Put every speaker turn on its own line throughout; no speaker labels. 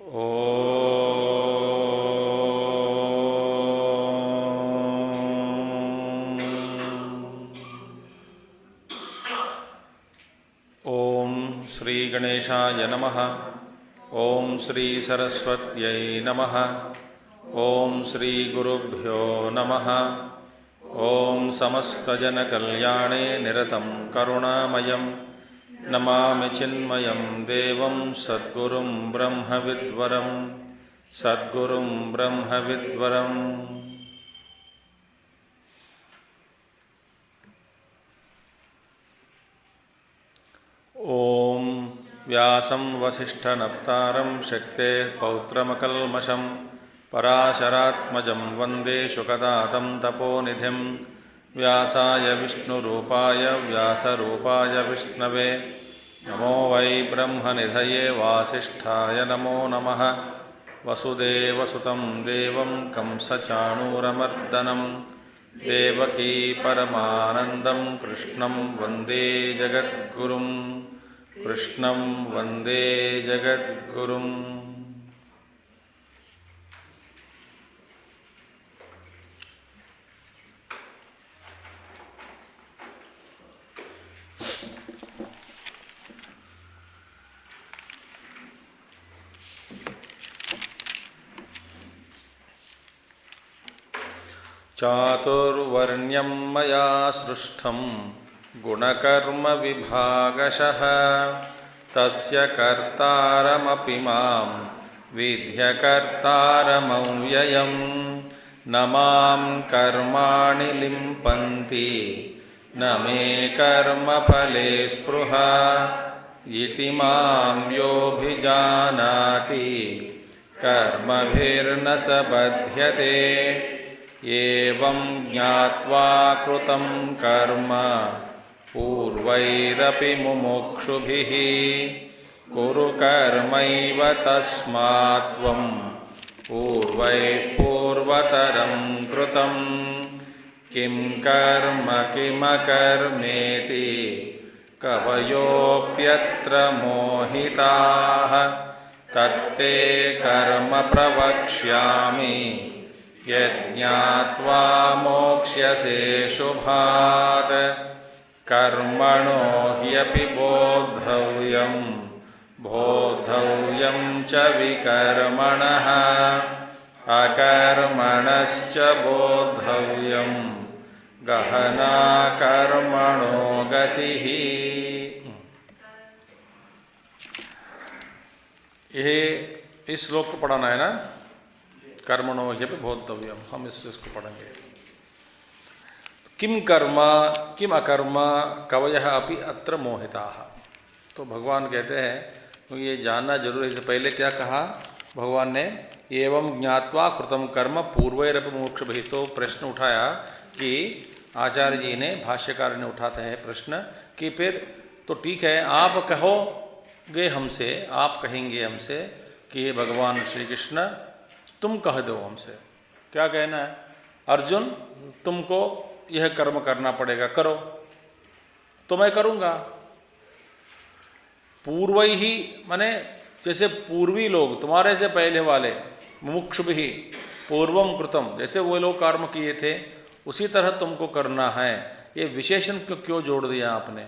ओम श्री गणेशाय नमः। ओम श्री सरस्वत्यै नमः। ओम श्री गुरुभ्यो नमः। ओम समस्तजनकल्याणे निरतं करुणामयं नमामि चिन्मयं देवं सद्गुरुं ब्रह्मविद्वरं सद्गुरुं ब्रह्मविद्वरम्। ओम व्यासं वसिष्ठनप्तारं शक्तेः पौत्रमकल्मषं पराशरात्मजं वन्दे शुकदातं तपोनिधिं। व्यासाय विष्णुरूपाय व्यासरूपाय विष्णवे नमो वै ब्रह्मनिधये वासिष्ठाय नमो नमः। वसुदेवसुतं देवं कंसचाणूरमर्दनं देवकी परमानन्दं कृष्णं वन्दे जगद्गुरुं कृष्णं वन्दे जगद्गुरुम्। चातुर्वर्ण्यं मया सृष्टं गुणकर्म विभागशः तस्य कर्तारमपि मां विद्यकर्तारमव्ययं। न मां कर्माणि लिम्पन्ति न मे कर्मफले स्पृहा इति मां योऽभिजानाति कर्मभिर्न स बध्यते। एवं ज्ञात्वा कृतं कर्म पूर्वैरपि मुमुक्षुभिः कुरु कर्मैव तस्मात् त्वं पूर्वैः पूर्वतरं कृतं किं कर्म किमकर्मेति कवयोऽप्यत्र मोहिताः। तत्ते कर्म प्रवक्ष्यामि यज्ञात्वा मोक्ष्यसे शुभात्। कर्मणो ह्यपि बोद्धव्यं च विकर्मणः अकर्मणश्च बोद्धव्यं गहना कर्मणो गतिः। ये इस श्लोक को पढ़ाना है ना, कर्मणो ह्यपि बोद्धव्यम, हम इसको पढ़ेंगे। किम कर्म किम अकर्म कवयः अपि अत्र मोहिताः। तो भगवान कहते हैं तो ये जानना जरूरी है। इससे पहले क्या कहा भगवान ने, एवं ज्ञात्वा कृतम कर्म पूर्वैरपि मुमुक्षुभिः। तो प्रश्न उठाया कि आचार्य जी ने, भाष्यकार ने उठाते हैं प्रश्न कि फिर तो ठीक है, आप कहोगे हमसे, आप कहेंगे हमसे कि ये भगवान श्री कृष्ण तुम कह दो हमसे, क्या कहना है अर्जुन, तुमको यह कर्म करना पड़ेगा, करो, तो मैं करूँगा। पूर्व ही माने जैसे पूर्वी लोग, तुम्हारे से पहले वाले, मुमुक्षुभिः पूर्वम कृतम, जैसे वो लोग कर्म किए थे उसी तरह तुमको करना है। ये विशेषण क्यों जोड़ दिया आपने?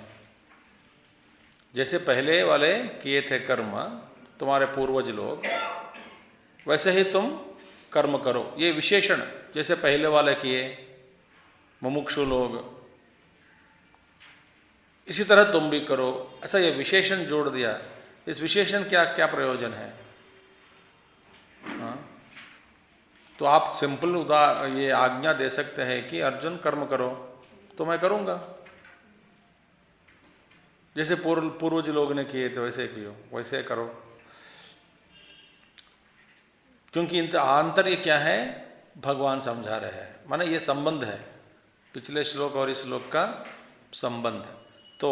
जैसे पहले वाले किए थे कर्म तुम्हारे पूर्वज लोग, वैसे ही तुम कर्म करो। ये विशेषण जैसे पहले वाले किए मुमुक्षु लोग, इसी तरह तुम भी करो, ऐसा ये विशेषण जोड़ दिया। इस विशेषण क्या क्या प्रयोजन है? हाँ? तो आप सिंपल ये आज्ञा दे सकते हैं कि अर्जुन कर्म करो, तो मैं करूँगा। जैसे पूर्वज लोग ने किए थे वैसे कियो, वैसे करो। क्योंकि इनका आंतर्य क्या है भगवान समझा रहे हैं, माने ये संबंध है, पिछले श्लोक और इस श्लोक का संबंध। तो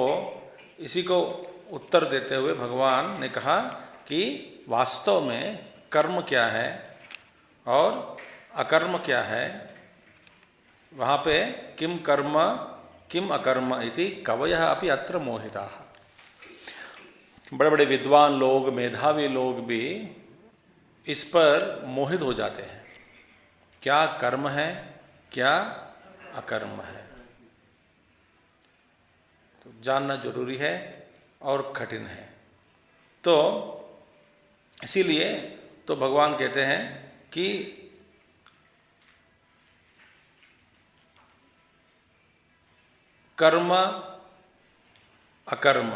इसी को उत्तर देते हुए भगवान ने कहा कि वास्तव में कर्म क्या है और अकर्म क्या है। वहाँ पे किम कर्म किम अकर्म इति कवयः अपि अत्र मोहिताः। बड़े बड़े विद्वान लोग, मेधावी लोग भी इस पर मोहित हो जाते हैं, क्या कर्म है क्या अकर्म है, तो जानना जरूरी है और कठिन है। तो इसीलिए तो भगवान कहते हैं कि कर्म अकर्म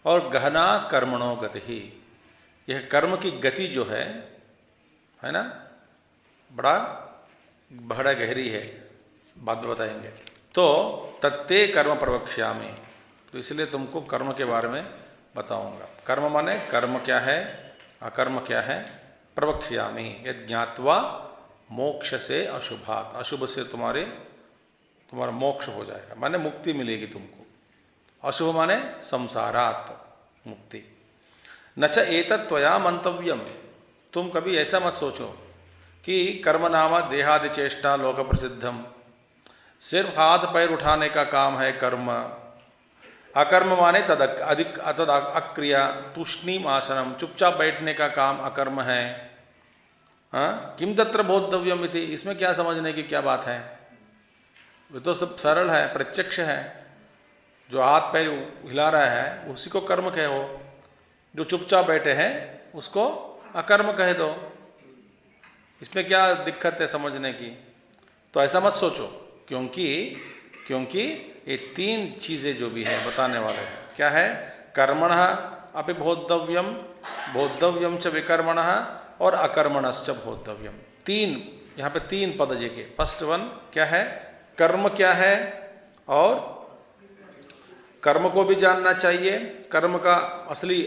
और गहना कर्मणो गति। यह कर्म की गति जो है ना, बड़ा गहरी है, बात बताएंगे। तो तत्ते कर्म प्रवक्ष्यामि, तो इसलिए तुमको कर्म के बारे में बताऊंगा। कर्म माने कर्म क्या है, अकर्म क्या है। प्रवक्ष्यामि यद ज्ञात्वा मोक्ष से अशुभात, अशुभ से तुम्हारा मोक्ष हो जाएगा, माने मुक्ति मिलेगी तुमको। अशुभ माने संसारात मुक्ति। न च एतत् त्वया मंतव्यम, तुम कभी ऐसा मत सोचो कि कर्म नाम देहादि चेष्टा लोक प्रसिद्धम, सिर्फ हाथ पैर उठाने का काम है कर्म। अकर्म माने तद अक्रिया तूष्णीम आसनम, चुपचाप बैठने का काम अकर्म है। किम तत्र बोद्धव्यम इति, इसमें क्या समझने की क्या बात है, वो तो सब सरल है, प्रत्यक्ष है। जो हाथ पैर हिला रहा है उसी को कर्म कहो, जो चुपचाप बैठे हैं उसको अकर्म कह दो, इसमें क्या दिक्कत है समझने की। तो ऐसा मत सोचो, क्योंकि ये तीन चीज़ें जो भी है बताने वाले हैं, क्या है, कर्मणः अपि बोद्धव्यम, बोद्धव्यम च विकर्मणः और अकर्मणश्च बोद्धव्यम। तीन, यहाँ पे तीन पद जी के। फर्स्ट वन क्या है, कर्म क्या है, और कर्म को भी जानना चाहिए, कर्म का असली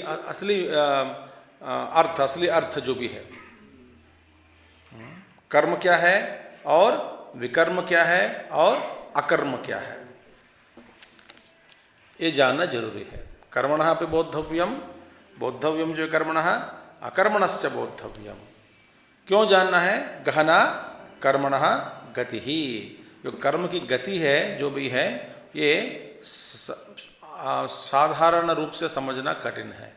अर्थ जो भी है, कर्म क्या है और विकर्म क्या है और अकर्म क्या है, ये जानना जरूरी है। कर्मणः पे बोद्धव्यम, बोद्धव्यम जो कर्मणः, अकर्मणश्च बोद्धव्यम। क्यों जानना है, गहना कर्मणः गति ही, जो कर्म की गति है जो भी है, ये साधारण रूप से समझना कठिन है,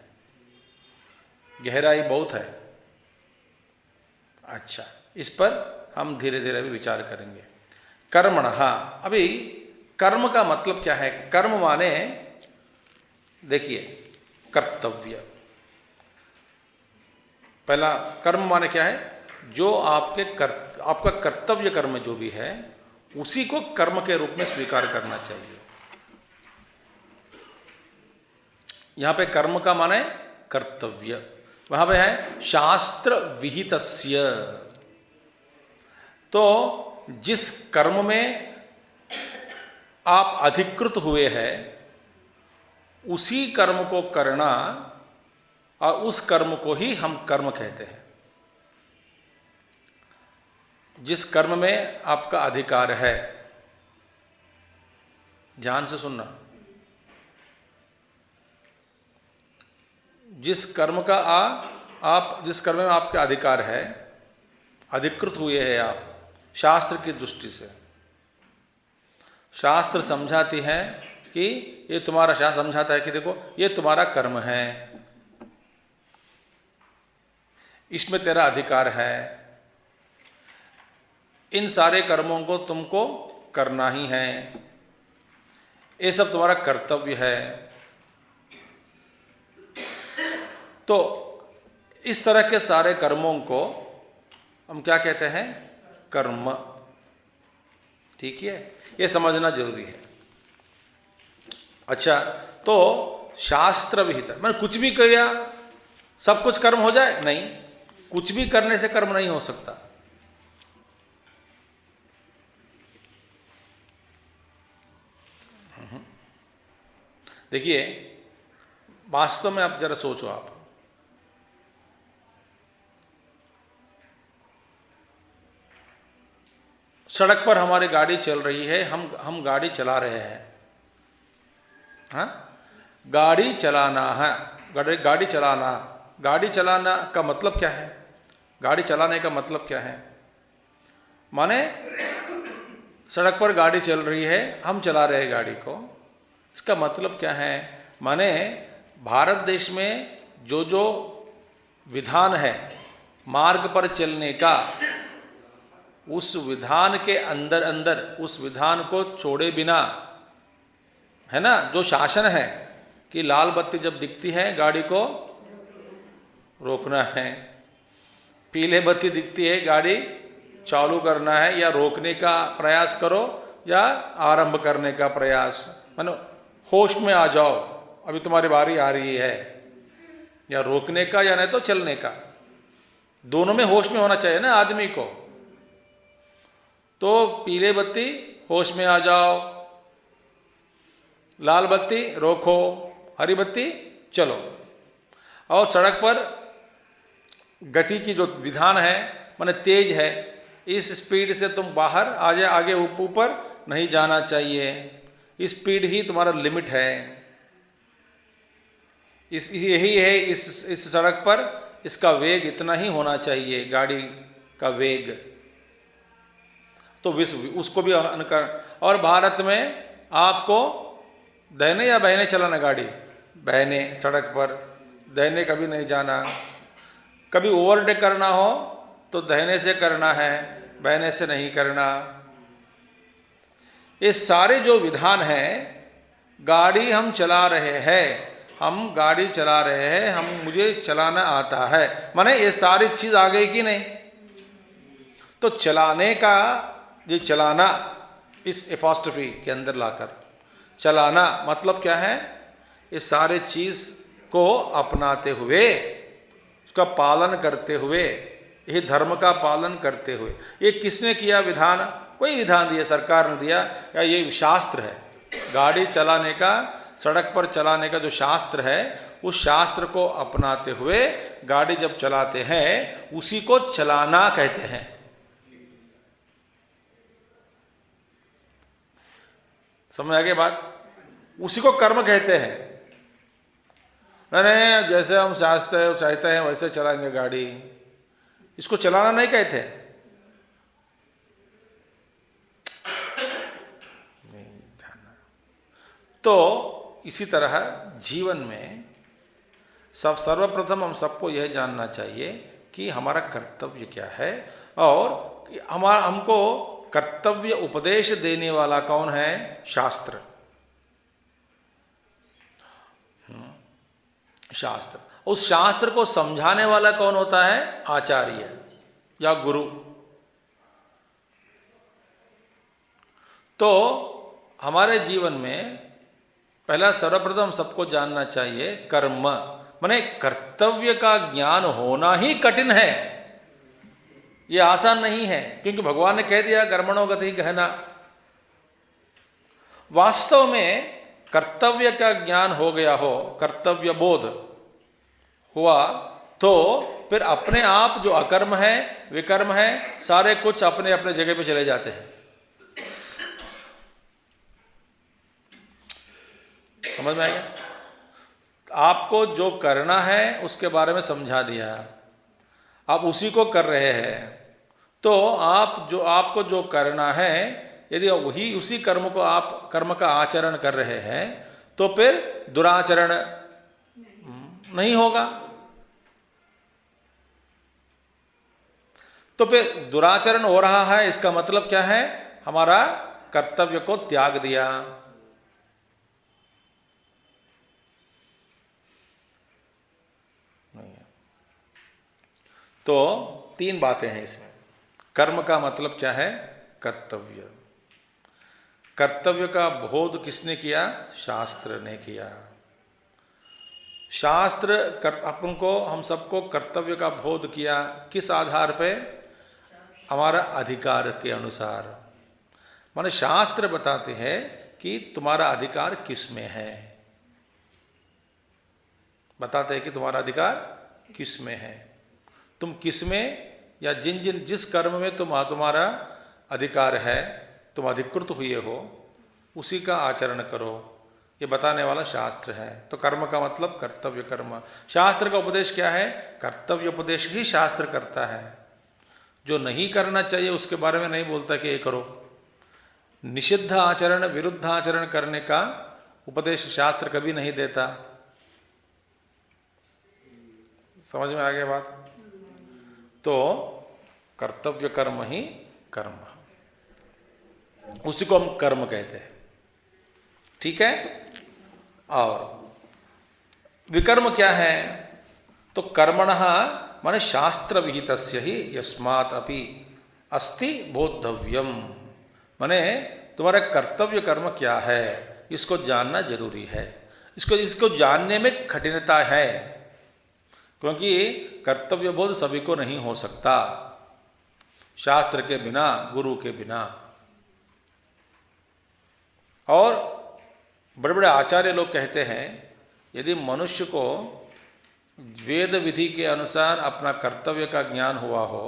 गहराई बहुत है। अच्छा, इस पर हम धीरे धीरे भी विचार करेंगे। कर्मणः, अभी कर्म का मतलब क्या है। कर्म माने देखिए कर्तव्य, पहला कर्म माने क्या है, जो आपका कर्तव्य कर्म जो भी है उसी को कर्म के रूप में स्वीकार करना चाहिए। यहां पे कर्म का माने कर्तव्य, वहां पे है शास्त्र विहितस्य, तो जिस कर्म में आप अधिकृत हुए हैं उसी कर्म को करना, और उस कर्म को ही हम कर्म कहते हैं। जिस कर्म में आपका अधिकार है, ध्यान से सुनना, जिस कर्म में आपका अधिकार है, अधिकृत हुए हैं आप शास्त्र की दृष्टि से, शास्त्र समझाती है कि ये तुम्हारा, शास्त्र समझाता है कि देखो ये तुम्हारा कर्म है, इसमें तेरा अधिकार है, इन सारे कर्मों को तुमको करना ही है, ये सब तुम्हारा कर्तव्य है। तो इस तरह के सारे कर्मों को हम क्या कहते हैं, कर्म। ठीक है, ये समझना जरूरी है। अच्छा, तो शास्त्र विहित, मैंने कुछ भी किया सब कुछ कर्म हो जाए, नहीं, कुछ भी करने से कर्म नहीं हो सकता। देखिए वास्तव में आप जरा सोचो, आप सड़क पर हमारी गाड़ी चल रही है, हम गाड़ी चला रहे हैं, हाँ, गाड़ी चलाना है, गाड़ी चलाना का मतलब क्या है, गाड़ी चलाने का मतलब क्या है, माने सड़क पर गाड़ी चल रही है, हम चला रहे हैं गाड़ी को, इसका मतलब क्या है, माने भारत देश में जो जो विधान है, मार्ग पर चलने का, उस विधान के अंदर अंदर उस विधान को छोड़े बिना, है ना, जो शासन है कि लाल बत्ती जब दिखती है गाड़ी को रोकना है, पीले बत्ती दिखती है गाड़ी चालू करना है, या रोकने का प्रयास करो या आरंभ करने का प्रयास, मानो होश में आ जाओ अभी तुम्हारी बारी आ रही है, या रोकने का या नहीं तो चलने का, दोनों में होश में होना चाहिए ना आदमी को। तो पीले बत्ती होश में आ जाओ, लाल बत्ती रोको, हरी बत्ती चलो। और सड़क पर गति की जो विधान है माने तेज है, इस स्पीड से तुम बाहर आगे ऊपर नहीं जाना चाहिए, स्पीड ही तुम्हारा लिमिट है, यही है इस सड़क पर इसका वेग इतना ही होना चाहिए, गाड़ी का वेग। तो उसको भी अनुकरण। और भारत में आपको दाहिने या बाहिने चलाना गाड़ी, बाहिने सड़क पर, दाहिने कभी नहीं जाना, कभी ओवरटेक करना हो तो दाहिने से करना है, बाहिने से नहीं करना। ये सारे जो विधान हैं, गाड़ी हम चला रहे हैं, मुझे चलाना आता है, माने ये सारी चीज आ गई कि नहीं। तो चलाने का, ये चलाना इस एफॉस्ट्रफी के अंदर लाकर चलाना मतलब क्या है, ये सारे चीज को अपनाते हुए, उसका पालन करते हुए, यही धर्म का पालन करते हुए। ये किसने किया विधान? कोई विधान दिया, सरकार ने दिया, या ये शास्त्र है। गाड़ी चलाने का, सड़क पर चलाने का जो शास्त्र है, उस शास्त्र को अपनाते हुए गाड़ी जब चलाते हैं, उसी को चलाना कहते हैं। समझ आ गई बात? उसी को कर्म कहते हैं। नहीं, जैसे हम चाहते हैं वैसे चलाएंगे गाड़ी, इसको चलाना नहीं कहते। नहीं जाना। तो इसी तरह जीवन में सर्वप्रथम हम सबको यह जानना चाहिए कि हमारा कर्तव्य क्या है, और हमको कर्तव्य उपदेश देने वाला कौन है? शास्त्र। शास्त्र। उस शास्त्र को समझाने वाला कौन होता है? आचार्य या गुरु। तो हमारे जीवन में पहला सर्वप्रथम सबको जानना चाहिए कर्म, माने कर्तव्य का ज्ञान होना ही कठिन है, ये आसान नहीं है, क्योंकि भगवान ने कह दिया कर्मणो गति गहना। वास्तव में कर्तव्य का ज्ञान हो गया हो, कर्तव्य बोध हुआ, तो फिर अपने आप जो अकर्म है, विकर्म है, सारे कुछ अपने अपने जगह पे चले जाते हैं। समझ में आएगा? आपको जो करना है उसके बारे में समझा दिया, आप उसी को कर रहे हैं, तो आपको जो करना है, यदि वही उसी कर्म को आप कर्म का आचरण कर रहे हैं, तो फिर दुराचरण नहीं होगा। तो फिर दुराचरण हो रहा है, इसका मतलब क्या है? हमारा कर्तव्य को त्याग दिया। तो तीन बातें हैं इसमें। कर्म का मतलब क्या है? कर्तव्य। कर्तव्य का बोध किसने किया? शास्त्र ने किया। शास्त्र अपन को, हम सबको कर्तव्य का बोध किया किस आधार पे? हमारा अधिकार के अनुसार। माने शास्त्र बताते हैं कि तुम्हारा अधिकार किस में है, बताते हैं कि तुम्हारा अधिकार किस में है, तुम किस में या जिस कर्म में तुम्हारा अधिकार है, तुम अधिकृत हुए हो, उसी का आचरण करो, ये बताने वाला शास्त्र है। तो कर्म का मतलब कर्तव्य कर्म। शास्त्र का उपदेश क्या है? कर्तव्य उपदेश ही शास्त्र करता है। जो नहीं करना चाहिए उसके बारे में नहीं बोलता कि ये करो। निषिद्ध आचरण, विरुद्ध आचरण करने का उपदेश शास्त्र कभी नहीं देता। समझ में आ गया बात? तो कर्तव्य कर्म ही कर्म, उसी को हम कर्म कहते हैं। ठीक है। और विकर्म क्या है? तो कर्मणः माने शास्त्र विहितस्य ही यस्मात् अपि अस्ति बोद्धव्यम, माने तुम्हारा कर्तव्य कर्म क्या है इसको जानना जरूरी है। इसको जानने में कठिनता है, क्योंकि कर्तव्य बोध सभी को नहीं हो सकता, शास्त्र के बिना, गुरु के बिना। और बड़े बड़े आचार्य लोग कहते हैं यदि मनुष्य को वेद विधि के अनुसार अपना कर्तव्य का ज्ञान हुआ हो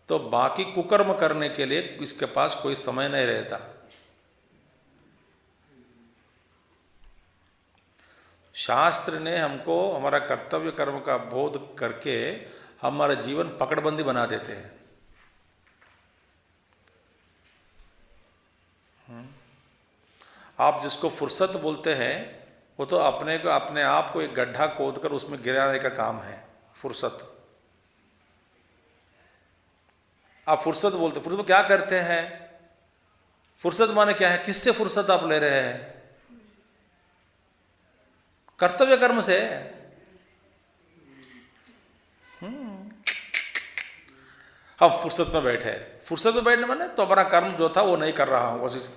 तो बाकी कुकर्म करने के लिए इसके पास कोई समय नहीं रहता। शास्त्र ने हमको हमारा कर्तव्य कर्म का बोध करके हमारा जीवन पकड़बंदी बना देते हैं। आप जिसको फुर्सत बोलते हैं वो तो अपने आप को एक गड्ढा खोदकर उसमें गिराने का काम है फुर्सत। आप फुर्सत बोलते, फुर्सत में क्या करते हैं? फुर्सत माने क्या है? किससे फुर्सत आप ले रहे हैं? कर्तव्य कर्म से। हम फुर्सत में बैठे, फुर्सत में बैठने माने तो अपना कर्म जो था वो नहीं कर रहा हूं, कोशिश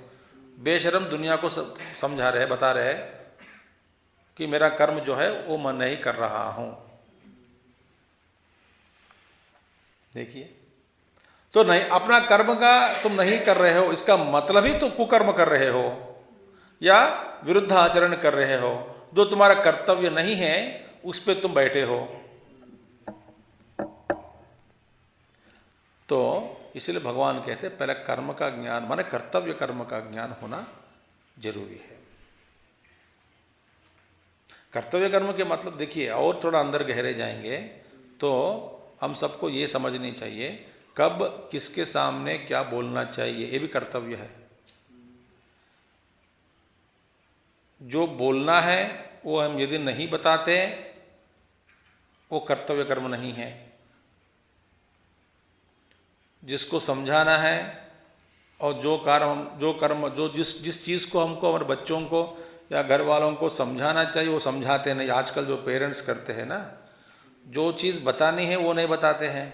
बेशरम दुनिया को समझा रहे, बता रहे कि मेरा कर्म जो है वो मैं नहीं कर रहा हूं। देखिए, तो नहीं, अपना कर्म का तुम नहीं कर रहे हो, इसका मतलब ही तुम कुकर्म कर रहे हो या विरुद्ध आचरण कर रहे हो। जो तुम्हारा कर्तव्य नहीं है उस पे तुम बैठे हो। तो इसलिए भगवान कहते हैं पहले कर्म का ज्ञान माने कर्तव्य कर्म का ज्ञान होना जरूरी है। कर्तव्य कर्म के मतलब देखिए, और थोड़ा अंदर गहरे जाएंगे तो हम सबको ये समझनी चाहिए कब किसके सामने क्या बोलना चाहिए, ये भी कर्तव्य है। जो बोलना है वो हम यदि नहीं बताते वो कर्तव्य कर्म नहीं है। जिसको समझाना है और जो जिस चीज़ को हमको हमारे बच्चों को या घर वालों को समझाना चाहिए वो समझाते नहीं। आजकल जो पेरेंट्स करते हैं ना, जो चीज़ बतानी है वो नहीं बताते हैं।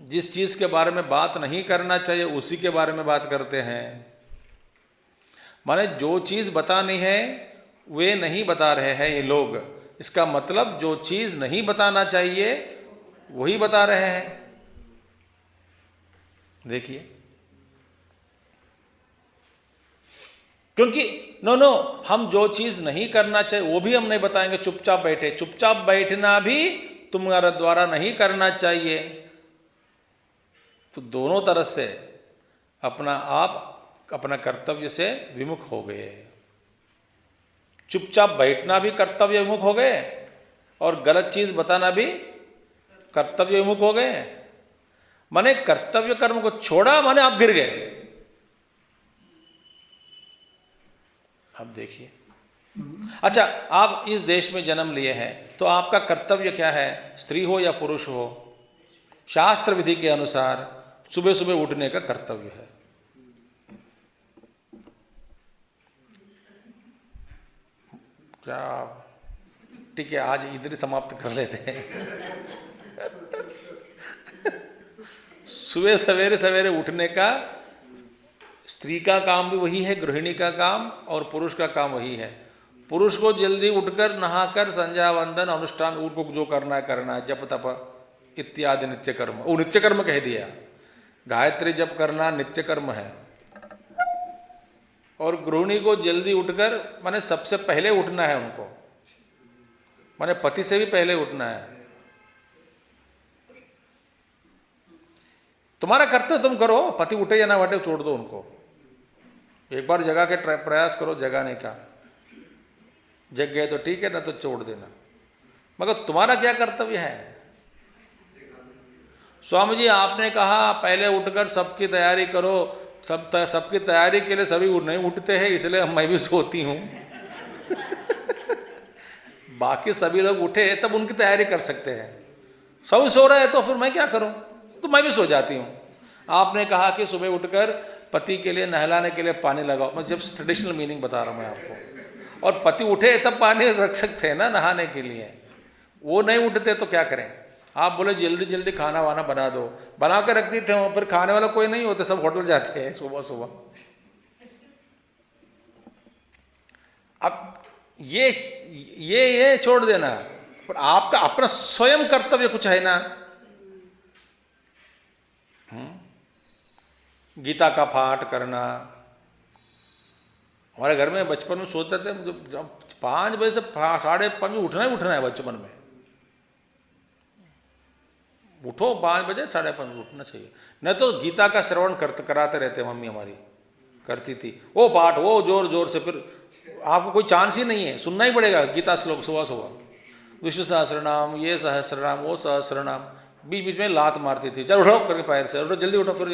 जिस चीज़ के बारे में बात नहीं करना चाहिए उसी के बारे में बात करते हैं। माने जो चीज़ बतानी है वे नहीं बता रहे हैं ये लोग। इसका मतलब जो चीज़ नहीं बताना चाहिए वही बता रहे हैं। देखिए, क्योंकि नो हम जो चीज़ नहीं करना चाहिए वो भी हम नहीं बताएंगे, चुपचाप बैठे। चुपचाप बैठना भी तुम्हारे द्वारा नहीं करना चाहिए। तो दोनों तरह से अपना कर्तव्य से विमुख हो गए। चुपचाप बैठना भी कर्तव्य विमुख हो गए और गलत चीज बताना भी कर्तव्य विमुख हो गए। माने कर्तव्य कर्म को छोड़ा माने आप गिर गए। अब देखिए, अच्छा, आप इस देश में जन्म लिए हैं तो आपका कर्तव्य क्या है? स्त्री हो या पुरुष हो, शास्त्र विधि के अनुसार सुबह सुबह उठने का कर्तव्य है। क्या ठीक है, आज इधर ही समाप्त कर लेते हैं। सुबह सवेरे सवेरे उठने का स्त्री का काम भी वही है, गृहिणी का काम, और पुरुष का काम वही है। पुरुष को जल्दी उठकर नहाकर संध्या वंदन अनुष्ठान उनको जो करना है, जप तप इत्यादि नित्य कर्म, वो नित्य कर्म कह दिया। गायत्री जप करना नित्य कर्म है। और गृहिणी को जल्दी उठकर माने सबसे पहले उठना है उनको, माने पति से भी पहले उठना है। तुम्हारा कर्तव्य तुम करो, पति उठे या ना उठे छोड़ दो उनको। एक बार जगा के प्रयास करो जगाने का, जग गए तो ठीक है, ना तो छोड़ देना। मगर तुम्हारा क्या कर्तव्य है? स्वामी जी आपने कहा पहले उठकर सबकी तैयारी करो, सबकी तैयारी के लिए सभी नहीं उठते हैं, इसलिए मैं भी सोती हूं। बाकी सभी लोग उठे तब उनकी तैयारी कर सकते हैं। सब सो रहे हैं तो फिर मैं क्या करूं, तो मैं भी सो जाती हूं। आपने कहा कि सुबह उठकर पति के लिए नहलाने के लिए पानी लगाओ, मैं जब ट्रेडिशनल मीनिंग बता रहा हूं मैं आपको। और पति उठे तब पानी रख सकते हैं ना नहाने के लिए, वो नहीं उठते तो क्या करें। आप बोले जल्दी जल्दी खाना वाना बना दो, बना कर रख देते हो, फिर खाने वाला कोई नहीं होता, सब होटल जाते हैं सुबह सुबह। अब ये छोड़ देना, पर आपका अपना स्वयं कर्तव्य कुछ है ना। गीता का पाठ करना, हमारे घर में बचपन में सोचते थे जब 5 बजे से 5:30 उठना है बचपन में। उठो 5 बजे 5:30 उठना चाहिए, नहीं तो गीता का श्रवण कराते रहते, मम्मी हमारी करती थी वो पाठ, वो जोर जोर से। फिर आपको कोई चांस ही नहीं है, सुनना ही पड़ेगा गीता श्लोक सुबह सुबह। विष्णु सहस्रनाम, ये सहस्रनाम, वो सहस्रनाम, बीच बीच में लात मारती थी, चल उठो करके पैर से, उठो जल्दी उठो। फिर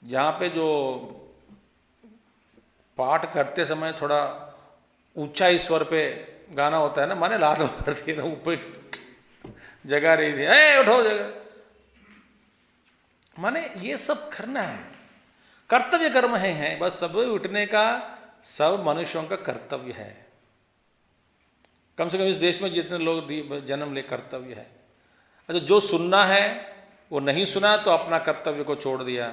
यहाँ पे जो पाठ करते समय थोड़ा ऊंचा स्वर पे गाना होता है ना, माने लात मारती है, ऊपर जगा रही थी, उठो जगह। माने ये सब करना है, कर्तव्य कर्म है बस। सब उठने का सब मनुष्यों का कर्तव्य है। कम से कम इस देश में जितने लोग जन्म ले, कर्तव्य है। अच्छा, जो सुनना है वो नहीं सुना तो अपना कर्तव्य को छोड़ दिया।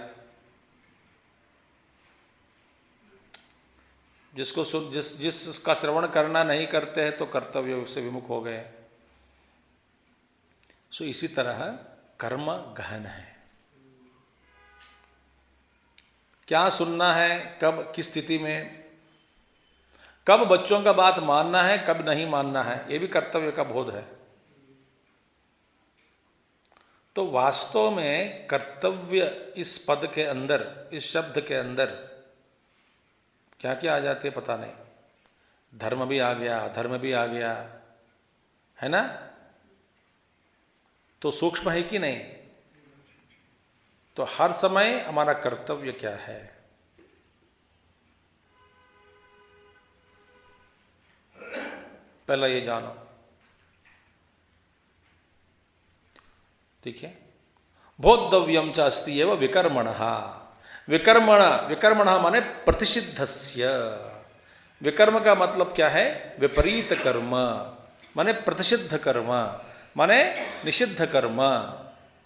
जिसका श्रवण करना नहीं करते हैं तो कर्तव्य से विमुख हो गए। सो इसी तरह कर्म गहन है। क्या सुनना है, कब किस स्थिति में, कब बच्चों का बात मानना है, कब नहीं मानना है, यह भी कर्तव्य का बोध है। तो वास्तव में कर्तव्य इस पद के अंदर, इस शब्द के अंदर क्या क्या आ जाते पता नहीं। धर्म भी आ गया, अधर्म भी आ गया, है ना। तो सूक्ष्म है कि नहीं। तो हर समय हमारा कर्तव्य क्या है। पहला ये जानो, ठीक है। बोद्धव्यम च अस्ति एव विकर्मणः। विकर्मण माने प्रतिषिद्धस्य। विकर्म का मतलब क्या है, विपरीत कर्म, माने प्रतिषिद्ध कर्म, माने निषिद्ध कर्म,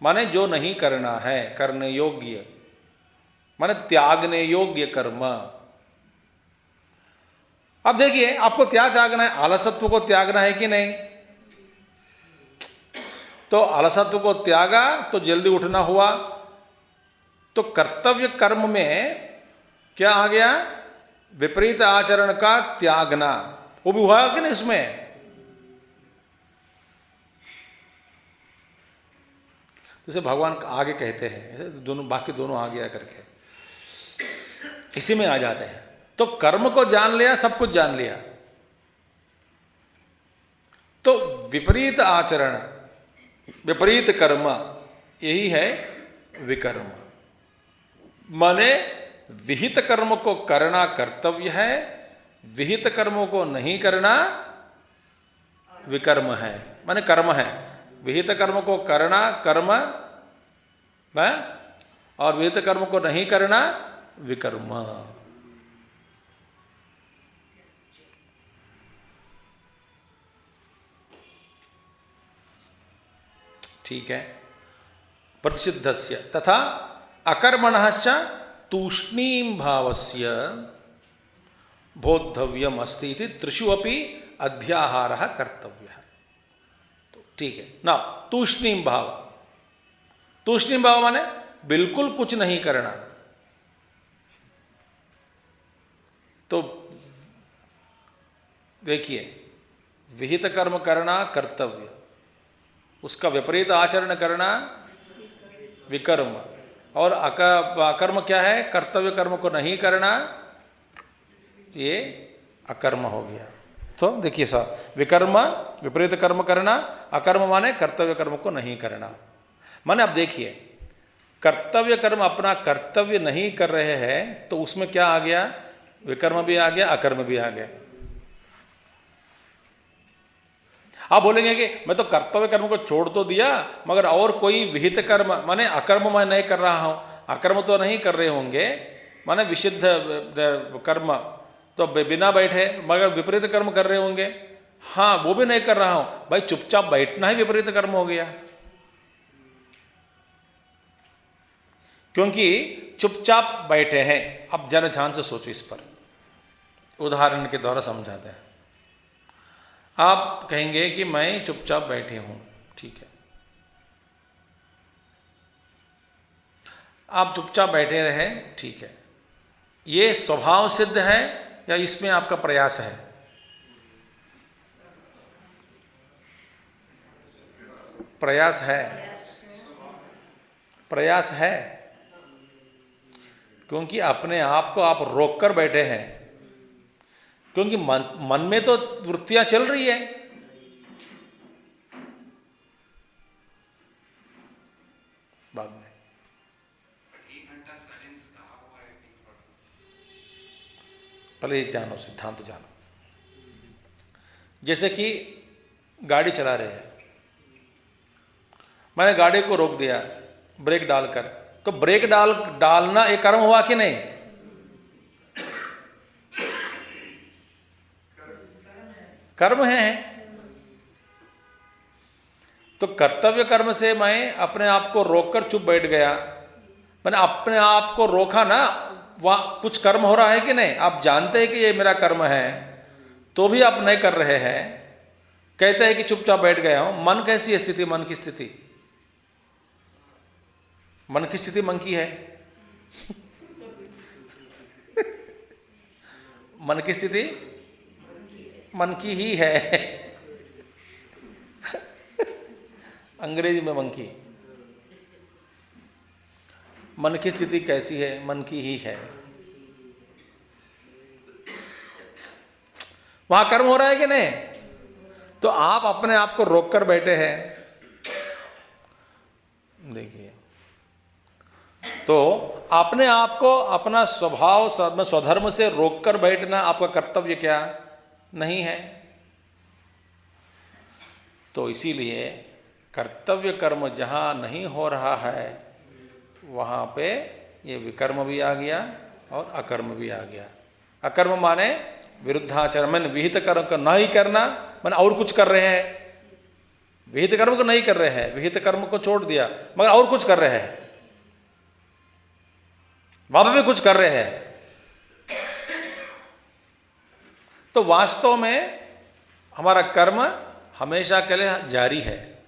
माने जो नहीं करना है, करने योग्य, माने त्यागने योग्य कर्म। अब देखिए, आपको त्यागना है, आलसत्व को त्यागना है कि नहीं। तो आलसत्व को त्यागा तो जल्दी उठना हुआ। तो कर्तव्य कर्म में क्या आ गया, विपरीत आचरण का त्यागना, वो भी हुआ कि नहीं इसमें। जैसे भगवान आगे कहते हैं, दोनों बाकी दोनों आ गया करके इसी में आ जाते हैं। तो कर्म को जान लिया, सब कुछ जान लिया। तो विपरीत आचरण, विपरीत कर्म, यही है विकर्म। माने विहित कर्म को करना कर्तव्य है, विहित कर्मों को नहीं करना विकर्म है, माने कर्म है। विहित कर्म को करना कर्म है, और विहित कर्म को नहीं करना विकर्म। ठीक है। प्रतिषिद्धस्य तथा अकर्मणः च तूष्णीं भावस्य बोद्धव्यम अस्ति इति त्रिषु अपि अध्याहारः कर्तव्यः। तो ठीक है ना। तूष्णीं भाव, तूष्णीं भाव माने बिल्कुल कुछ नहीं करना। तो देखिए, विहित कर्म करना कर्तव्य, उसका विपरीत आचरण करना विकर्म, और अकर्म क्या है, कर्तव्य कर्म को नहीं करना, ये अकर्म हो गया। तो देखिए साहब, विकर्म विपरीत कर्म करना, अकर्म माने कर्तव्य कर्म को नहीं करना। माने अब देखिए, कर्तव्य कर्म अपना कर्तव्य नहीं कर रहे हैं तो उसमें क्या आ गया, विकर्म भी आ गया, अकर्म भी आ गया। आप बोलेंगे कि मैं तो कर्तव्य कर्म को छोड़ तो दिया, मगर और कोई विहित कर्म माने अकर्म मैं नहीं कर रहा हूं। अकर्म तो नहीं कर रहे होंगे, माने विशुद्ध कर्म तो बिना बैठे, मगर विपरीत कर्म कर रहे होंगे। हाँ, वो भी नहीं कर रहा हूं। भाई चुपचाप बैठना ही विपरीत कर्म हो गया, क्योंकि चुपचाप बैठे हैं। अब जरा ध्यान से सोचो इस पर, उदाहरण के द्वारा समझाते हैं। आप कहेंगे कि मैं चुपचाप बैठे हूं, ठीक है, आप चुपचाप बैठे रहे, ठीक है। ये स्वभाव सिद्ध है या इसमें आपका प्रयास है? प्रयास है, प्रयास है, क्योंकि अपने आप को आप रोक कर बैठे हैं, क्योंकि मन में तो वृत्तियां चल रही है। बाद में पहले जानो, सिद्धांत जानो। जैसे कि गाड़ी चला रहे हैं, मैंने गाड़ी को रोक दिया ब्रेक डालकर, तो ब्रेक डालना एक कर्म हुआ कि नहीं? कर्म है। तो कर्तव्य कर्म से मैं अपने आप को रोककर चुप बैठ गया, मैंने अपने आप को रोका ना, वहाँ कुछ कर्म हो रहा है कि नहीं? आप जानते हैं कि ये मेरा कर्म है, तो भी आप नहीं कर रहे हैं, कहते हैं कि चुपचाप बैठ गया हूं। मन कैसी है स्थिति? मन की स्थिति, मन की स्थिति मन की है। मन की स्थिति मन की ही है। अंग्रेजी में मंकी। मन की स्थिति कैसी है? मन की ही है। वहां कर्म हो रहा है कि नहीं? तो आप अपने आप को रोककर बैठे हैं। देखिए, तो अपने आप को अपना स्वभाव स्वधर्म से रोककर बैठना आपका कर्तव्य क्या नहीं है? तो इसीलिए कर्तव्य कर्म जहां नहीं हो रहा है, वहां पे ये विकर्म भी आ गया और अकर्म भी आ गया। अकर्म माने विरुद्धाचरण, मैंने विहित कर्म को नहीं करना, मैंने और कुछ कर रहे हैं। विहित कर्म को नहीं कर रहे हैं, विहित कर्म को छोड़ दिया, मगर और कुछ कर रहे हैं, वहां भी कुछ कर रहे हैं। तो वास्तव में हमारा कर्म हमेशा के लिए जारी है।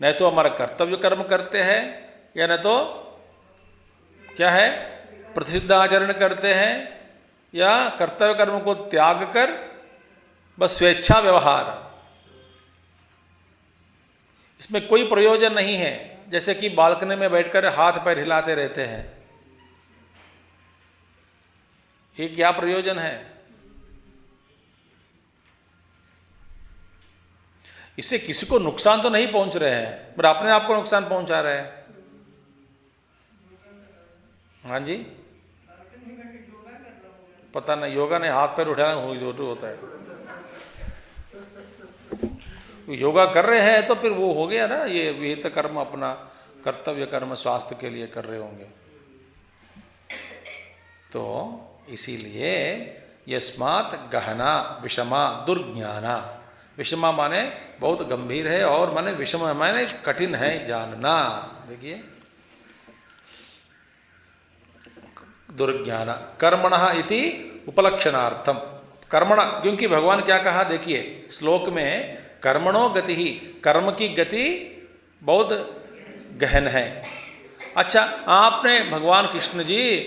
नहीं तो हमारा कर्तव्य कर्म करते हैं, या नहीं तो क्या है, प्रतिषिद्ध आचरण करते हैं, या कर्तव्य कर्म को त्याग कर बस स्वेच्छा व्यवहार। इसमें कोई प्रयोजन नहीं है। जैसे कि बालकनी में बैठकर हाथ पैर हिलाते रहते हैं, ये क्या प्रयोजन है? इससे किसी को नुकसान तो नहीं पहुंच रहे हैं, पर अपने आप को नुकसान पहुंचा रहे हैं। हाँ जी, पता नहीं, योगा नहीं, हाथ पैर उठाना होता है। योगा कर रहे हैं तो फिर वो हो गया ना, ये विहित कर्म अपना कर्तव्य कर्म स्वास्थ्य के लिए कर रहे होंगे। तो इसीलिए यस्मात् गहना विषमा दुर्ज्ञाना, विषमा माने बहुत गंभीर है, और माने विषम माने कठिन है जानना। देखिए, दुर्ज्ञान कर्मणः इति उपलक्षणार्थम। कर्मण, क्योंकि भगवान क्या कहा देखिए श्लोक में, कर्मणो गति ही, कर्म की गति बहुत गहन है। अच्छा, आपने भगवान कृष्ण जी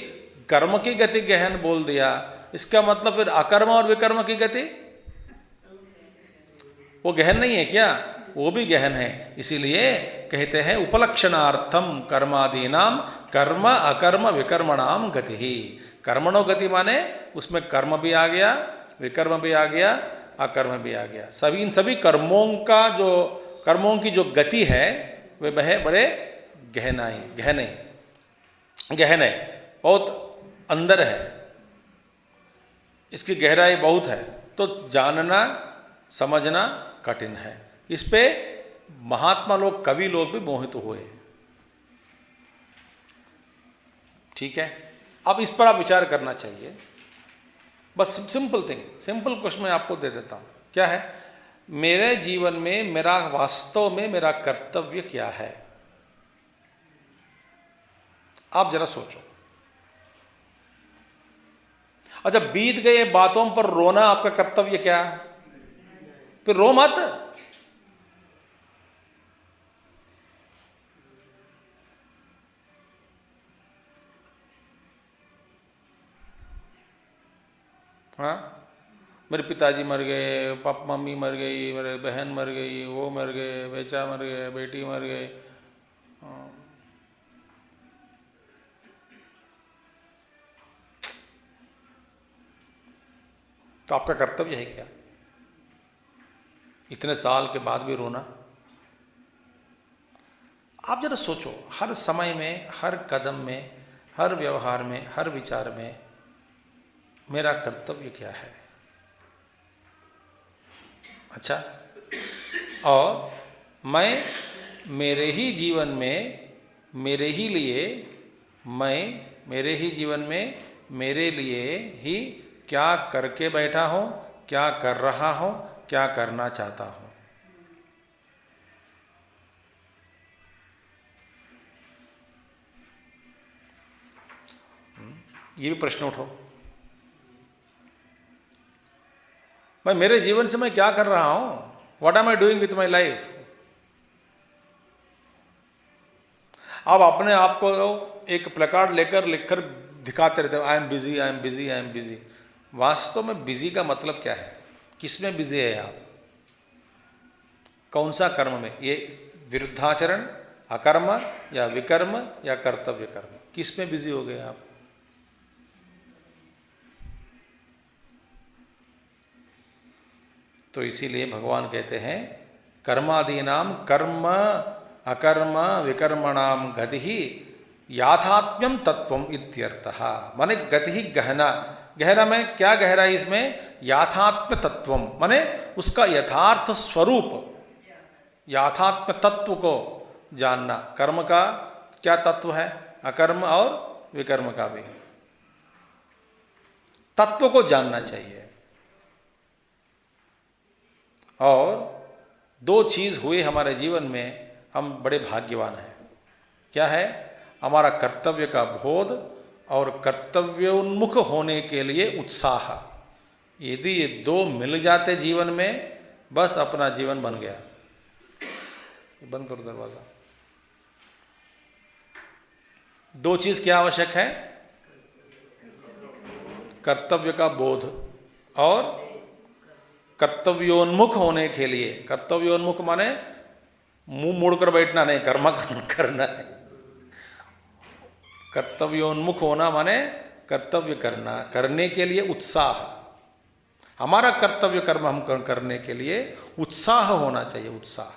कर्म की गति गहन बोल दिया, इसका मतलब फिर अकर्म और विकर्म की गति वो गहन नहीं है क्या? वो भी गहन है। इसीलिए कहते हैं उपलक्षणार्थम कर्मादीनाम कर्म अकर्म विकर्मणाम गति ही। कर्मणो गति माने उसमें कर्म भी आ गया, विकर्म भी आ गया, अकर्म भी आ गया। इन सभी कर्मों की जो गति है वे बड़े गहन है, बहुत अंदर है। इसकी गहराई बहुत है, तो जानना समझना कठिन है। इस पे महात्मा लोग, कवि लोग भी मोहित हुए। ठीक है, अब इस पर आप विचार करना चाहिए। बस सिंपल थिंग, सिंपल क्वेश्चन मैं आपको दे देता हूं, क्या है मेरे जीवन में, मेरा वास्तव में मेरा कर्तव्य क्या है? आप जरा सोचो। अच्छा, बीत गए बातों पर रोना आपका कर्तव्य क्या है? फिर रो मत। हाँ, मेरे पिताजी मर गए, पापा मम्मी मर गई, मेरे बहन मर गई, वो मर गए, बेचा मर गए, बेटी मर गई। तो आपका कर्तव्य है क्या इतने साल के बाद भी रोना? आप जरा सोचो, हर समय में, हर कदम में, हर व्यवहार में, हर विचार में मेरा कर्तव्य क्या है? अच्छा, और मैं मेरे ही जीवन में, मेरे ही लिए, मैं मेरे ही जीवन में मेरे लिए ही क्या करके बैठा हूं, क्या कर रहा हूं, क्या करना चाहता हूं? ये भी प्रश्न उठो। मैं मेरे जीवन से मैं क्या कर रहा हूं? What am I doing with my life? आप अपने आप को एक प्लेकार्ड लेकर लिखकर दिखाते रहते हो, I am busy, I am busy, I am busy. वास्तव में बिजी का मतलब क्या है? किसमें बिजी है आप? कौन सा कर्म में? ये विरुद्धाचरण, अकर्म या विकर्म या कर्तव्य कर्म, किसमें बिजी हो गए आप? तो इसीलिए भगवान कहते हैं कर्मादीनाम कर्म अकर्म विकर्मणाम गति ही याथात्म्यम तत्वम इत्यर्थः। माने गति ही गहना, गहरा में क्या गहराई इसमें? याथात्म्य तत्वम, माने उसका यथार्थ स्वरूप, याथात्म्य तत्व को जानना। कर्म का क्या तत्व है? अकर्म और विकर्म का भी तत्व को जानना चाहिए। और दो चीज हुए हमारे जीवन में, हम बड़े भाग्यवान हैं। क्या है? हमारा कर्तव्य का बोध और कर्तव्योन्मुख होने के लिए उत्साह। यदि ये दो मिल जाते जीवन में, बस अपना जीवन बन गया। बंद करो दरवाजा। दो चीज क्या आवश्यक है? कर्तव्य का बोध और कर्तव्योन्मुख होने के लिए, कर्तव्योन्मुख माने मुंह मोड़कर बैठना नहीं, कर्म करना है। कर्तव्योन्मुख होना माने कर्तव्य करना, करने के लिए उत्साह। हमारा कर्तव्य कर्म हम करने के लिए उत्साह होना चाहिए, उत्साह।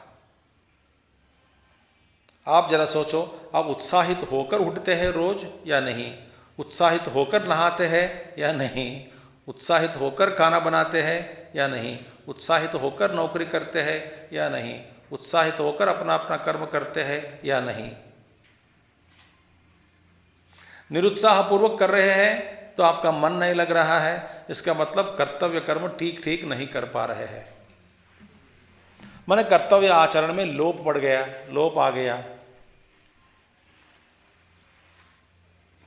आप जरा सोचो, आप उत्साहित होकर उठते हैं रोज या नहीं? उत्साहित होकर नहाते हैं या नहीं? उत्साहित होकर खाना बनाते हैं या नहीं? उत्साहित होकर नौकरी करते हैं या नहीं? उत्साहित होकर अपना अपना कर्म करते हैं या नहीं? निरुत्साहपूर्वक कर रहे हैं तो आपका मन नहीं लग रहा है, इसका मतलब कर्तव्य कर्म ठीक ठीक नहीं कर पा रहे हैं। माने कर्तव्य आचरण में लोप पड़ गया, लोप आ गया।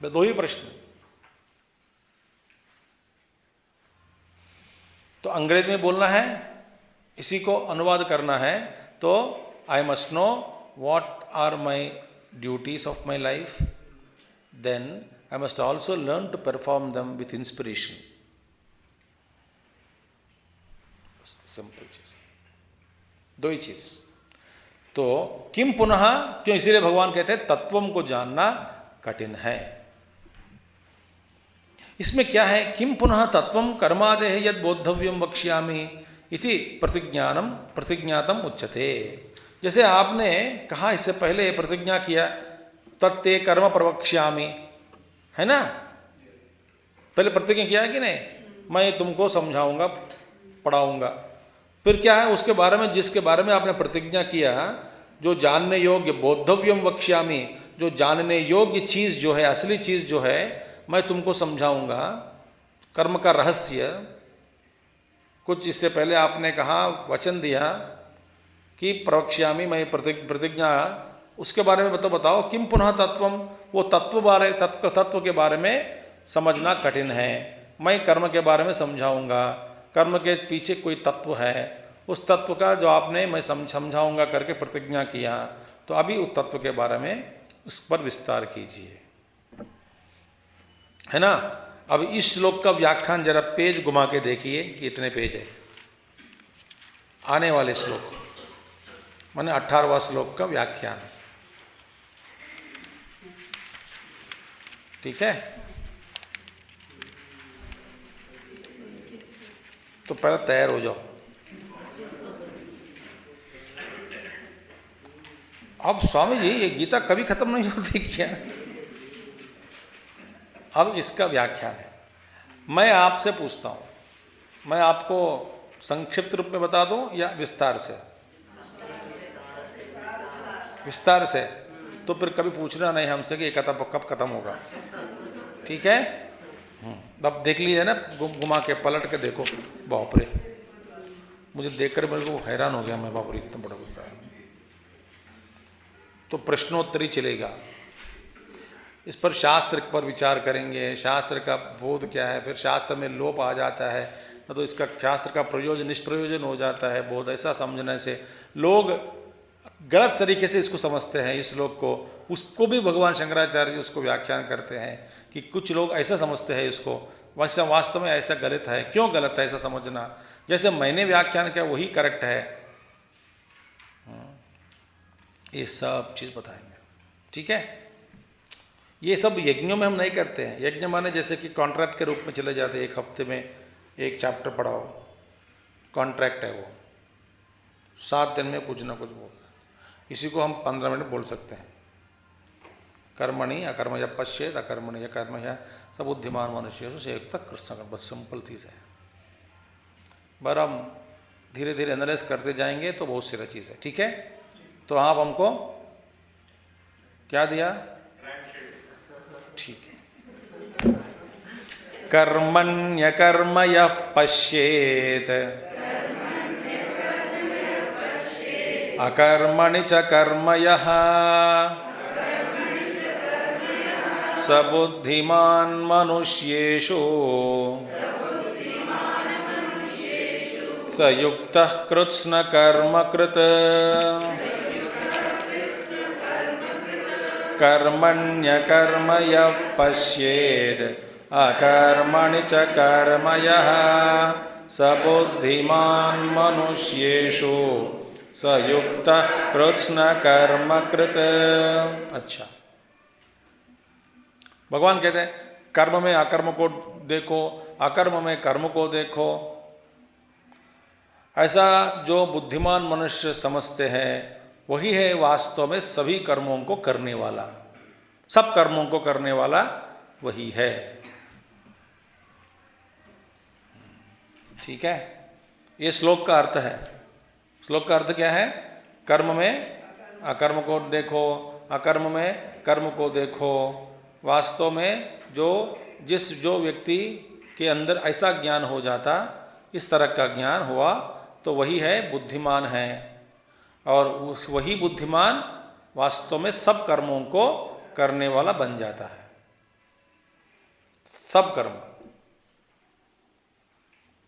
दो ही प्रश्न। तो अंग्रेज में बोलना है, इसी को अनुवाद करना है, तो I must know what are my duties of my life, then I must also learn to perform them with inspiration. Simple चीज, दो ही चीज। तो किम पुनः, क्यों? इसीलिए भगवान कहते हैं तत्वम को जानना कठिन है। इसमें क्या है? किम पुनः तत्वम कर्मादेह यद बोद्धव्यम वक्ष्यामि इति प्रतिज्ञानम प्रतिज्ञातम उच्यते। जैसे आपने कहा इससे पहले प्रतिज्ञा किया, तत्ते कर्म प्रवक्ष्यामि, है ना? पहले प्रतिज्ञा किया कि नहीं? मैं तुमको समझाऊंगा, पढ़ाऊंगा। फिर क्या है उसके बारे में, जिसके बारे में आपने प्रतिज्ञा किया, जो जानने योग्य, बोद्धव्यम वक्ष्यामि, जो जानने योग्य चीज़ जो है, असली चीज़ जो है, मैं तुमको समझाऊंगा। कर्म का रहस्य कुछ इससे पहले आपने कहा, वचन दिया कि प्रवक्ष्यामि, मैं प्रतिज्ञा, उसके बारे में बताओ। किम पुनः तत्वम, वो तत्व के बारे में समझना कठिन है। मैं कर्म के बारे में समझाऊंगा, कर्म के पीछे कोई तत्व है, उस तत्व का जो आपने मैं समझाऊंगा करके प्रतिज्ञा किया, तो अभी उस तत्व के बारे में उस पर विस्तार कीजिए, है ना। अब इस श्लोक का व्याख्यान जरा पेज घुमा के देखिए कि इतने पेज है। आने वाले श्लोक माने 18वां श्लोक का व्याख्यान, ठीक है। तो पहले तैयार हो जाओ। अब स्वामी जी ये गीता कभी खत्म नहीं होती क्या? अब इसका व्याख्यान है। मैं आपसे पूछता हूं, मैं आपको संक्षिप्त रूप में बता दूं या विस्तार से? विस्तार से। तो फिर कभी पूछना नहीं हमसे कि ये कब खत्म होगा, ठीक है। अब देख लीजिए ना, घुमा के पलट के देखो। बाप रे, मुझे देखकर मेरे को हैरान हो गया मैं, बाप रे इतना बड़ा होता है। तो प्रश्नोत्तरी चलेगा, इस पर शास्त्र पर विचार करेंगे, शास्त्र का बोध क्या है, फिर शास्त्र में लोप आ जाता है न तो इसका शास्त्र का प्रयोजन निष्प्रयोजन हो जाता है। बोध ऐसा समझने से लोग गलत तरीके से इसको समझते हैं, इस श्लोक को। उसको भी भगवान शंकराचार्य जी उसको व्याख्यान करते हैं कि कुछ लोग ऐसा समझते हैं इसको, वैसा वास्तव में ऐसा गलत है। क्यों गलत है ऐसा समझना? जैसे मैंने व्याख्यान किया वही करेक्ट है, ये सब चीज़ बताएंगे, ठीक है। ये सब यज्ञों में हम नहीं करते हैं। यज्ञ माने जैसे कि कॉन्ट्रैक्ट के रूप में चले जाते हैं, एक हफ्ते में एक चैप्टर पढ़ाओ, कॉन्ट्रैक्ट है वो, 7 दिन में कुछ ना कुछ बोलना। इसी को हम 15 मिनट बोल सकते हैं। कर्मणि अकर्मया पश्येत अकर्मणि अकर्मया सब बुद्धिमान मनुष्य से एक तक कृष्ण का, बस सिंपल चीज़ है। पर हम धीरे धीरे एनालाइज करते जाएंगे तो बहुत सारी चीज़ है, ठीक है। तो आप हमको क्या दिया? ठीक है। कर्मण्य कर्मय पश्येत अकर्मणि च कर्मयः स बुद्धिमान् मनुष्येषु स युक्तः कृत्स्न कर्मकृत् कर्मण्य कर्मय पश्येत् अकर्मणि च कर्मयः स बुद्धिमान् मनुष्येषु स युक्तः कृत्स्न कर्मकृत्। अच्छा, भगवान कहते हैं कर्म में अकर्म को देखो, अकर्म में कर्म को देखो। ऐसा जो बुद्धिमान मनुष्य समझते हैं वही है वास्तव में सभी कर्मों को करने वाला, सब कर्मों को करने वाला वही है, ठीक है। ये श्लोक का अर्थ है। श्लोक का अर्थ क्या है? कर्म में अकर्म को देखो, अकर्म में कर्म को देखो। वास्तव में जो व्यक्ति के अंदर ऐसा ज्ञान हो जाता, इस तरह का ज्ञान हुआ, तो वही है बुद्धिमान है। और वही बुद्धिमान वास्तव में सब कर्मों को करने वाला बन जाता है, सब कर्म,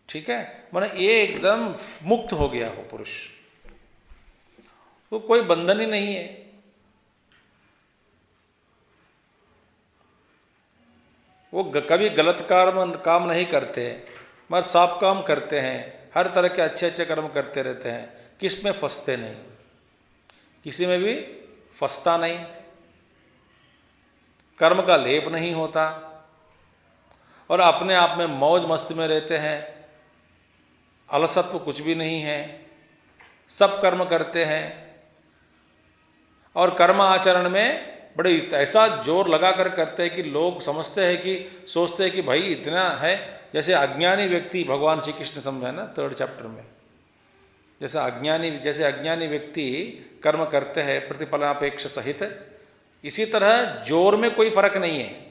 ठीक है। माने ये एकदम मुक्त हो गया हो पुरुष, तो कोई बंधन ही नहीं है। वो कभी गलत काम नहीं करते, मगर सब काम करते हैं, हर तरह के अच्छे अच्छे कर्म करते रहते हैं। किस में फंसते नहीं, किसी में भी फंसता नहीं, कर्म का लेप नहीं होता, और अपने आप में मौज मस्ती में रहते हैं। अलसत्व कुछ भी नहीं है, सब कर्म करते हैं। और कर्म आचरण में बड़े ऐसा जोर लगा कर करते हैं कि लोग समझते हैं कि सोचते हैं कि भाई इतना है। जैसे अज्ञानी व्यक्ति, भगवान श्री कृष्ण समझा ना 3rd चैप्टर में, जैसे अज्ञानी व्यक्ति कर्म करते हैं प्रतिफलापेक्ष सहित, इसी तरह जोर में कोई फर्क नहीं है।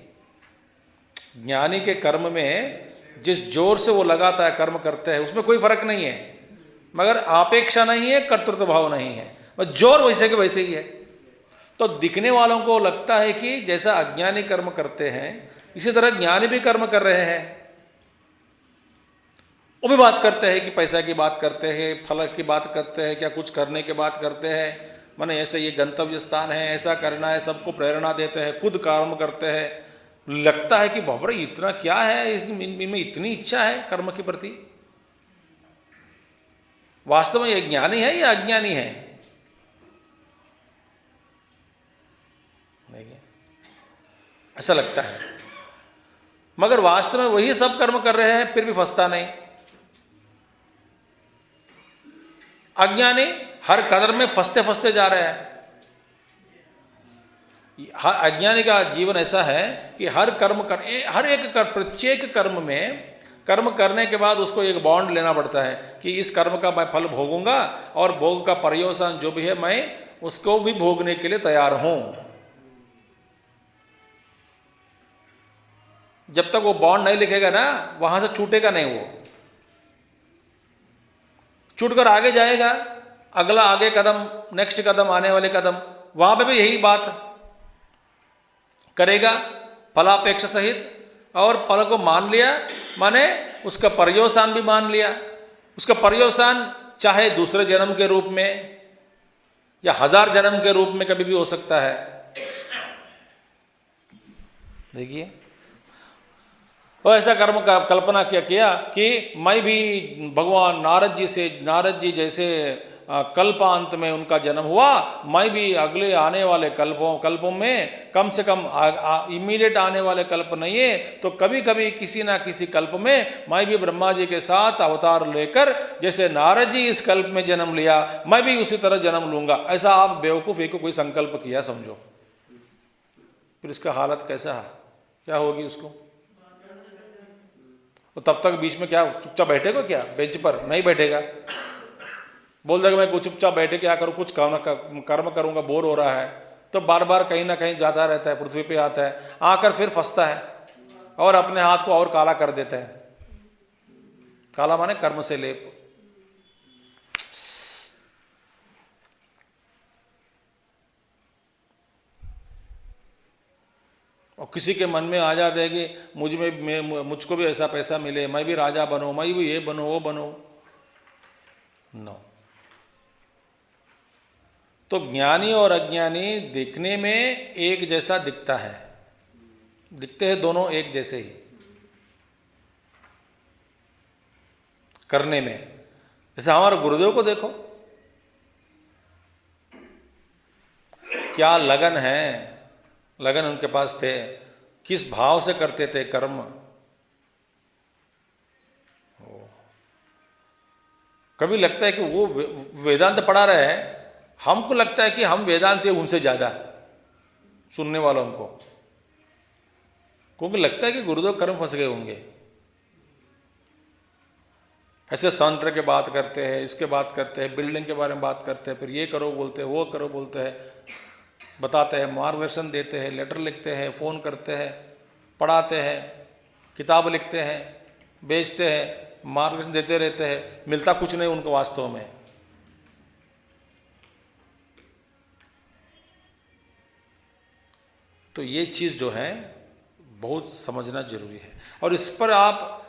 ज्ञानी के कर्म में जिस जोर से वो लगाता है, कर्म करते हैं, उसमें कोई फर्क नहीं है, मगर अपेक्षा नहीं है, कर्तृत्व भाव नहीं है, बस जोर वैसे के वैसे ही है। तो दिखने वालों को लगता है कि जैसा अज्ञानी कर्म करते हैं इसी तरह ज्ञानी भी कर्म कर रहे हैं। वो भी बात करते हैं कि पैसा की बात करते हैं, फल की बात करते हैं, क्या कुछ करने की बात करते हैं, माने ऐसे ये गंतव्य स्थान है, ऐसा करना है, सबको प्रेरणा देते हैं, खुद कर्म करते हैं। लगता है कि बाबा इतना क्या है, इनमें इतनी इच्छा है कर्म के प्रति। वास्तव में ये ज्ञानी है या अज्ञानी है? नहीं, ऐसा लगता है, मगर वास्तव में वही सब कर्म कर रहे हैं, फिर भी फंसता नहीं। अज्ञानी हर कदम में फंसते फंसते जा रहे हैं। अज्ञानी का जीवन ऐसा है कि हर एक प्रत्येक कर्म में, कर्म करने के बाद उसको एक बॉन्ड लेना पड़ता है कि इस कर्म का मैं फल भोगूंगा और भोग का पर्यवसान जो भी है मैं उसको भी भोगने के लिए तैयार हूं। जब तक वो बॉन्ड नहीं लिखेगा ना, वहां से छूटेगा नहीं। वो छूटकर आगे जाएगा, अगला आगे कदम, नेक्स्ट कदम, आने वाले कदम, वहां पे भी यही बात करेगा फलापेक्षा सहित। और फल को मान लिया माने उसका पर्यवसान भी मान लिया। उसका पर्यवसान चाहे दूसरे जन्म के रूप में या 1000 जन्म के रूप में कभी भी हो सकता है। देखिए, और ऐसा कर्म का कल्पना किया कि मैं भी भगवान नारद जी जैसे कल्पांत में उनका जन्म हुआ, मैं भी अगले आने वाले कल्पों में कम से कम इमीडिएट आने वाले कल्प नहीं है तो कभी कभी किसी ना किसी कल्प में मैं भी ब्रह्मा जी के साथ अवतार लेकर, जैसे नारद जी इस कल्प में जन्म लिया, मैं भी उसी तरह जन्म लूंगा। ऐसा आप बेवकूफ़ एक कोई संकल्प किया समझो, फिर इसका हालत कैसा है, क्या होगी उसको? तो तब तक बीच में क्या चुपचाप बैठेगा? क्या बेंच पर नहीं बैठेगा, बोल देगा मैं कुछ चुपचाप बैठे क्या करूँ, कुछ कर्म करूँगा, बोर हो रहा है। तो बार बार कहीं ना कहीं जाता रहता है, पृथ्वी पे आता है, आकर फिर फंसता है और अपने हाथ को और काला कर देता है। काला माने कर्म से लेप। और किसी के मन में आ जाता है कि मुझको भी ऐसा पैसा मिले, मैं भी राजा बनूं, मैं भी ये बनूं वो बनूं। नो। तो ज्ञानी और अज्ञानी दिखने में एक जैसा दिखता है, दिखते हैं दोनों एक जैसे ही करने में। जैसे हमारे गुरुदेव को देखो, क्या लगन है, लगन उनके पास थे, किस भाव से करते थे कर्म। कभी लगता है कि वो वेदांत पढ़ा रहे हैं, हमको लगता है कि हम वेदांत उनसे ज्यादा, सुनने वालों को, क्योंकि लगता है कि गुरुदेव कर्म फंस गए होंगे। ऐसे संतर के बात करते हैं, इसके बात करते हैं, बिल्डिंग के बारे में बात करते हैं, फिर ये करो बोलते हैं, वो करो बोलते हैं, बताते हैं, मार्गदर्शन देते हैं, लेटर लिखते हैं, फ़ोन करते हैं, पढ़ाते हैं, किताब लिखते हैं, बेचते हैं, मार्गदर्शन देते रहते हैं, मिलता कुछ नहीं उनको वास्तव में। तो ये चीज़ जो है बहुत समझना जरूरी है, और इस पर आप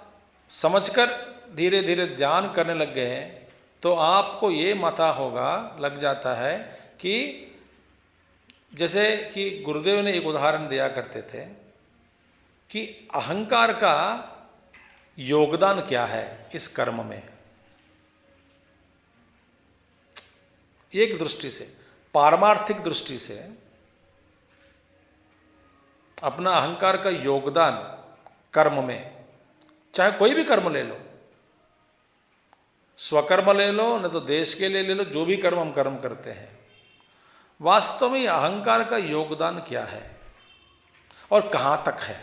समझकर धीरे धीरे ध्यान करने लग गए हैं तो आपको ये मता होगा, लग जाता है कि जैसे कि गुरुदेव ने एक उदाहरण दिया करते थे कि अहंकार का योगदान क्या है इस कर्म में। एक दृष्टि से, पारमार्थिक दृष्टि से अपना अहंकार का योगदान कर्म में, चाहे कोई भी कर्म ले लो, स्वकर्म ले लो, न तो देश के लिए ले लो, जो भी कर्म हम कर्म करते हैं वास्तव में अहंकार का योगदान क्या है और कहां तक है?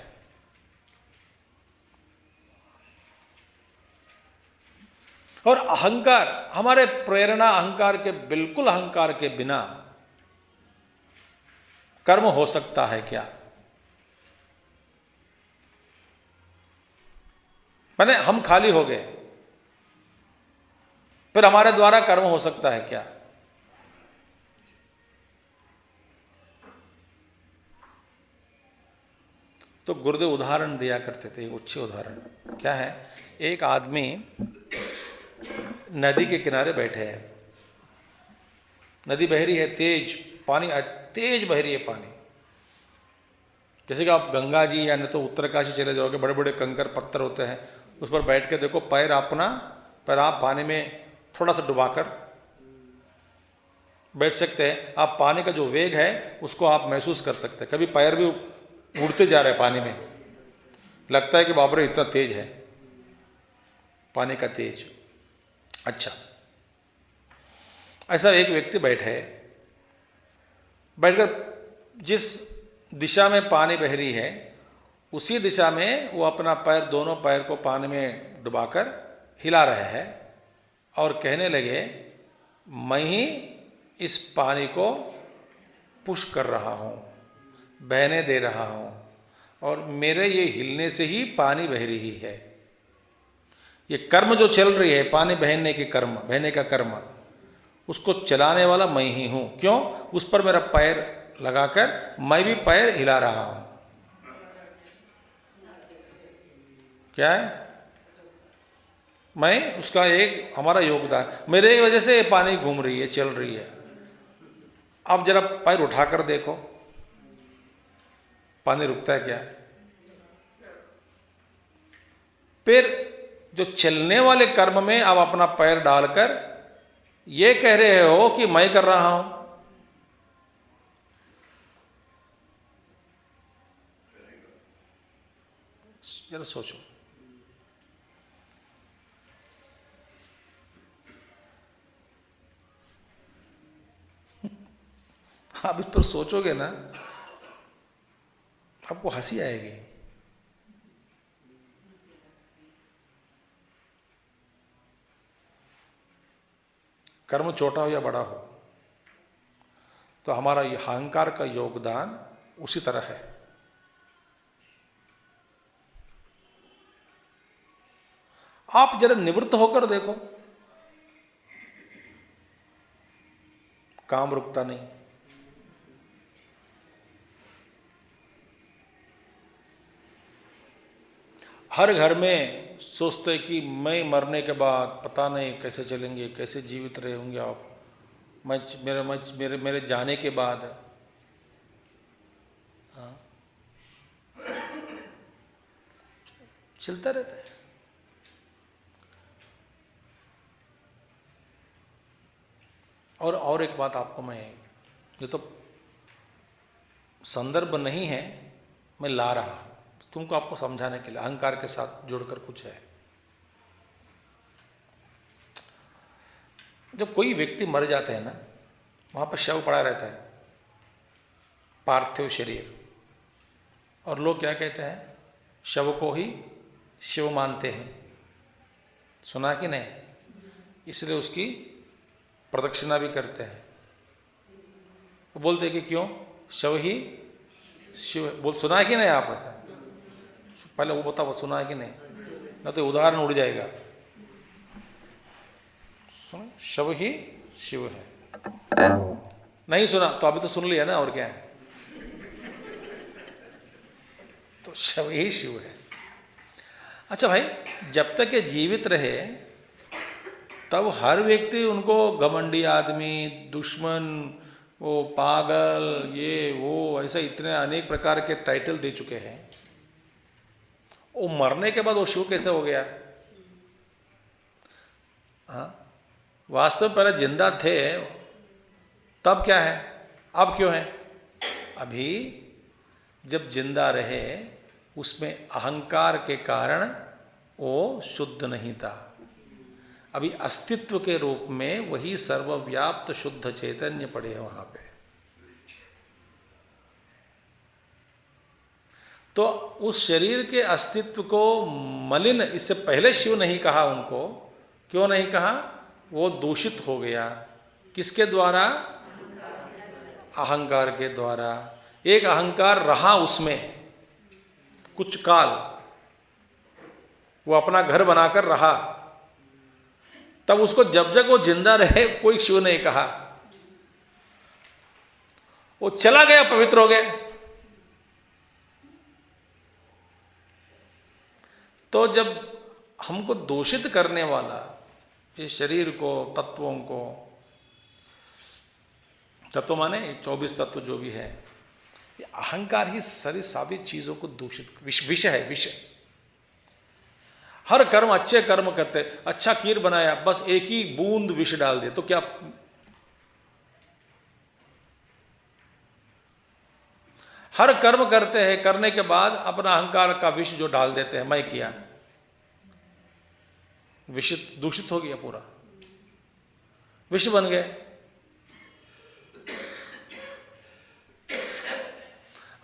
और अहंकार, हमारे प्रेरणा अहंकार के, बिल्कुल अहंकार के बिना कर्म हो सकता है क्या? माने हम खाली हो गए, फिर हमारे द्वारा कर्म हो सकता है क्या? तो गुरुदेव उदाहरण दिया करते थे, एक अच्छे उदाहरण। क्या है? एक आदमी नदी के किनारे बैठे हैं, नदी बह रही है तेज, पानी तेज बह रही है पानी। जैसे कि आप गंगा जी या नहीं तो उत्तरकाशी चले जाओगे, बड़े बड़े कंकर पत्थर होते हैं, उस पर बैठ के देखो, पैर आप पानी में थोड़ा सा डुबाकर बैठ सकते हैं। आप पानी का जो वेग है उसको आप महसूस कर सकते हैं। कभी पैर भी उड़ते जा रहे हैं पानी में, लगता है कि बाप रे इतना तेज है पानी का तेज। अच्छा, ऐसा एक व्यक्ति बैठे, बैठकर जिस दिशा में पानी बह रही है उसी दिशा में वो अपना पैर, दोनों पैर को पानी में डुबाकर हिला रहे हैं और कहने लगे, मैं ही इस पानी को पुश कर रहा हूँ, बहने दे रहा हूँ, और मेरे ये हिलने से ही पानी बह रही है। ये कर्म जो चल रही है, पानी बहने के कर्म, बहने का कर्म, उसको चलाने वाला मैं ही हूँ। क्यों? उस पर मेरा पैर लगाकर मैं भी पैर हिला रहा हूँ। क्या है? मैं उसका एक, हमारा योगदान, मेरे वजह से ये पानी घूम रही है, चल रही है। अब जरा पैर उठाकर देखो, पानी रुकता है क्या? फिर जो चलने वाले कर्म में आप अपना पैर डालकर ये कह रहे हो कि मैं कर रहा हूं। जरा सोचो। आप इस पर सोचोगे ना, आपको हंसी आएगी। कर्म छोटा हो या बड़ा हो, तो हमारा ये अहंकार का योगदान उसी तरह है। आप जरा निवृत्त होकर देखो, काम रुकता नहीं। हर घर में सोचते कि मैं मरने के बाद पता नहीं कैसे चलेंगे, कैसे जीवित रहेंगे आप, मेरे जाने के बाद। हाँ, चलता रहता है। और एक बात आपको मैं, ये तो संदर्भ नहीं है, मैं ला रहा हूं तुमको, आपको समझाने के लिए, अहंकार के साथ जुड़कर कुछ है। जब कोई व्यक्ति मर जाते हैं ना, वहां पर शव पड़ा रहता है, पार्थिव शरीर, और लोग क्या कहते हैं, शव को ही शिव मानते हैं। सुना कि नहीं? इसलिए उसकी प्रदक्षिणा भी करते हैं। वो बोलते हैं कि क्यों, शव ही शिव। बोल, सुना है कि नहीं आप? ऐसा पहले वो बता, वो सुना है कि नहीं, ना तो उदाहरण उड़ जाएगा। सुनो, शव ही शिव है। नहीं सुना तो अभी तो सुन लिया ना, और क्या है। तो शव ही शिव है। अच्छा भाई, जब तक ये जीवित रहे तब हर व्यक्ति उनको घमंडी आदमी, दुश्मन, वो पागल, ये वो, ऐसा इतने अनेक प्रकार के टाइटल दे चुके हैं। वो मरने के बाद वो शिव कैसे हो गया? हाँ, वास्तव में पहले जिंदा थे, तब क्या है, अब क्यों है? अभी जब जिंदा रहे उसमें अहंकार के कारण वो शुद्ध नहीं था। अभी अस्तित्व के रूप में वही सर्वव्याप्त शुद्ध चैतन्य पड़े हैं वहां पे। तो उस शरीर के अस्तित्व को मलिन इससे पहले शिव नहीं कहा उनको। क्यों नहीं कहा? वो दूषित हो गया। किसके द्वारा? अहंकार के द्वारा। एक अहंकार रहा उसमें कुछ काल, वो अपना घर बनाकर रहा, तब उसको जब जब वो जिंदा रहे कोई शिव नहीं कहा। वो चला गया, पवित्र हो गया। तो जब हमको दूषित करने वाला इस शरीर को, तत्वों को, तत्व माने 24 तत्व जो भी है, ये अहंकार ही सारी सभी चीजों को दूषित, विष है, विष। हर कर्म, अच्छे कर्म करते, अच्छा खीर बनाया, बस एक ही बूंद विष डाल दिया तो क्या? हर कर्म करते हैं, करने के बाद अपना अहंकार का विष जो डाल देते हैं, मैं किया, विष दूषित हो गया, पूरा विष बन गए।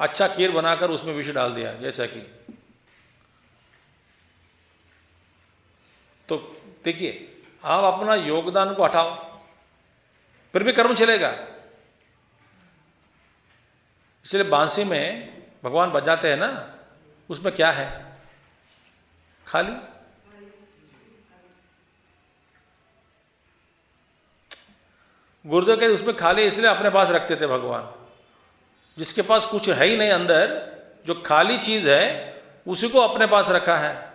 अच्छा खीर बनाकर उसमें विष डाल दिया, जैसा कि, तो देखिए, आप अपना योगदान को हटाओ, फिर भी कर्म चलेगा। इसलिए बांसी में भगवान बजाते हैं ना, उसमें क्या है? खाली। गुरुदेव कहते उसमें खाली इसलिए अपने पास रखते थे भगवान। जिसके पास कुछ है ही नहीं अंदर, जो खाली चीज है, उसी को अपने पास रखा है।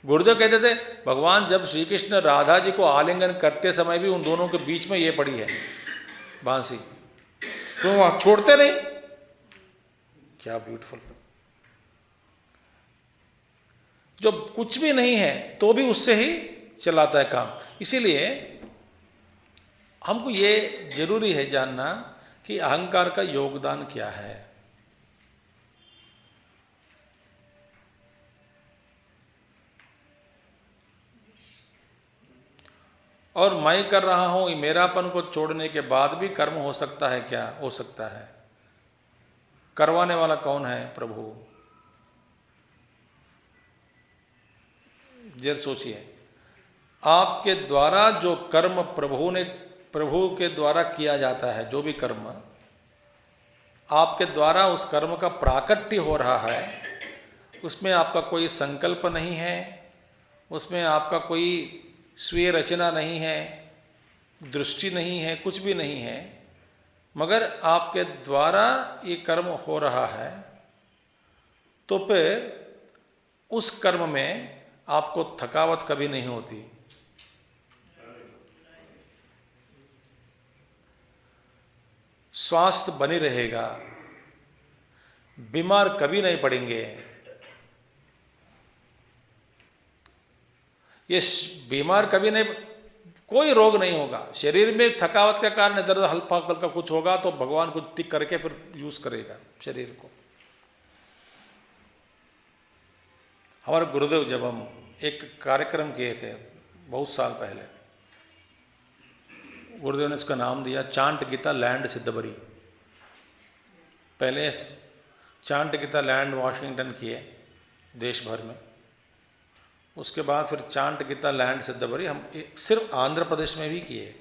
गुरुदेव कहते थे भगवान जब श्री कृष्ण राधा जी को आलिंगन करते समय भी उन दोनों के बीच में ये पड़ी है बांसी, तो वहां छोड़ते नहीं। क्या ब्यूटीफुल! जो कुछ भी नहीं है तो भी उससे ही चलाता है काम। इसीलिए हमको ये जरूरी है जानना कि अहंकार का योगदान क्या है। और मैं कर रहा हूं, मेरापन को छोड़ने के बाद भी कर्म हो सकता है क्या? हो सकता है। करवाने वाला कौन है? प्रभु। जरा सोचिए, आपके द्वारा जो कर्म प्रभु के द्वारा किया जाता है, जो भी कर्म आपके द्वारा उस कर्म का प्राकट्य हो रहा है, उसमें आपका कोई संकल्प नहीं है, उसमें आपका कोई स्वीय रचना नहीं है, दृष्टि नहीं है, कुछ भी नहीं है, मगर आपके द्वारा ये कर्म हो रहा है, तो फिर उस कर्म में आपको थकावट कभी नहीं होती। स्वास्थ्य बनी रहेगा, बीमार कभी नहीं पड़ेंगे। ये बीमार कभी नहीं, कोई रोग नहीं होगा। शरीर में थकावट के कारण दर्द हल्का हल्का कुछ होगा तो भगवान कुछ टिक करके फिर यूज करेगा शरीर को। हमारे गुरुदेव जब हम एक कार्यक्रम किए थे बहुत साल पहले, गुरुदेव ने इसका नाम दिया चांट गीता लैंड सिद्धबरी। पहले चांट गीता लैंड वाशिंगटन किए देश भर में, उसके बाद फिर चांट गीता लैंड सिद्धबरी हम सिर्फ आंध्र प्रदेश में भी किए।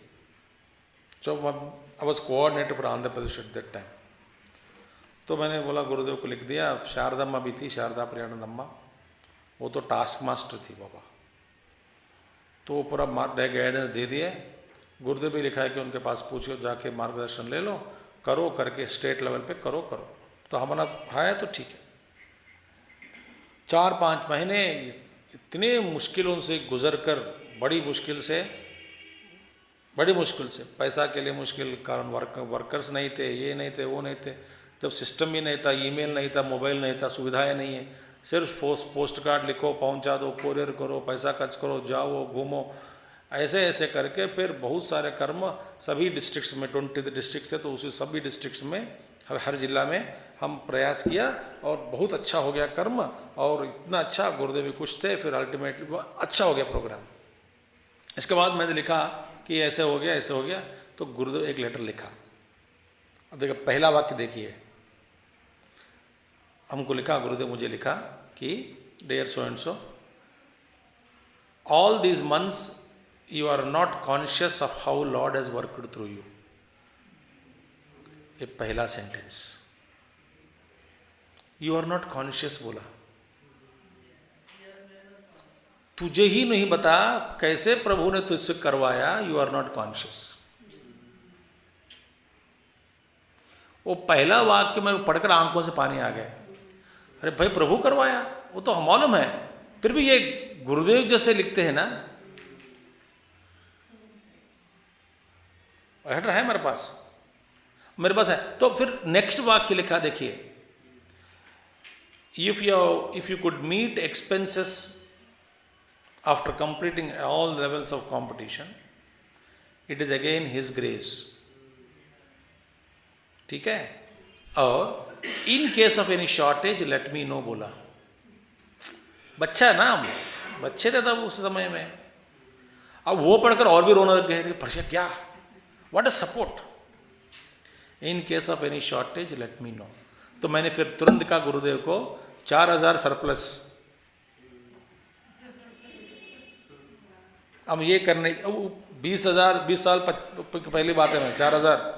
जो I was coordinator for Andhra Pradesh at that time. तो मैंने बोला, गुरुदेव को लिख दिया, शारदम्मा भी थी, शारदा प्रियानंदम्मा, वो तो टास्क मास्टर थी बाबा, तो वो पूरा गाइडेंस दे दिए। गुरुदेव भी लिखा है कि उनके पास पूछो, जाके मार्गदर्शन ले लो, करो करके स्टेट लेवल पे करो। तो हमारा है तो ठीक है। 4-5 महीने इतने मुश्किलों से गुजर कर, बड़ी मुश्किल से पैसा के लिए मुश्किल, कारण वर्कर्स नहीं थे, ये नहीं थे, वो नहीं थे, जब सिस्टम भी नहीं था, ईमेल नहीं था, मोबाइल नहीं था, सुविधाएं नहीं है, सिर्फ पोस्ट कार्ड लिखो, पहुंचा दो, कोरियर करो, पैसा खर्च करो, जाओ घूमो, ऐसे ऐसे करके फिर बहुत सारे कर्म सभी डिस्ट्रिक्ट्स में, 20 डिस्ट्रिक्ट है तो उसी सभी डिस्ट्रिक्ट्स में, हर जिला में हम प्रयास किया और बहुत अच्छा हो गया कर्म। और इतना अच्छा, गुरुदेव भी कुछ थे, फिर अल्टीमेटली अच्छा हो गया प्रोग्राम। इसके बाद मैंने लिखा कि ऐसे हो गया, ऐसे हो गया, तो गुरुदेव एक लेटर लिखा अब देखो पहला वाक्य देखिए, हमको लिखा, गुरुदेव मुझे लिखा कि dear so and so, all these months you are not conscious of how Lord has worked through you. ये पहला sentence, you are not conscious बोला, तुझे ही नहीं बता कैसे प्रभु ने तुझसे करवाया, यू आर नॉट कॉन्शियस। वो पहला वाक्य मैं पढ़कर आंखों से पानी आ गया। अरे भाई प्रभु करवाया वो तो मालूम है, फिर भी ये गुरुदेव जैसे लिखते हैं ना, हेडर है मेरे पास है। तो फिर नेक्स्ट वाक्य लिखा देखिए, if you could meet expenses after completing all levels of competition, it is again his grace. ठीक है, और in case of any shortage let me know बोला। बच्चा ना, बच्चे थे तब उस समय में, अब वो पढ़कर और भी रोना लग गए, प्रश्न क्या, what is support, in case of any shortage let me no. तो मैंने फिर तुरंत कहा गुरुदेव को 4000 सरप्लस, अब ये करने 20,000, 20 साल पहली बात है, मैं 4000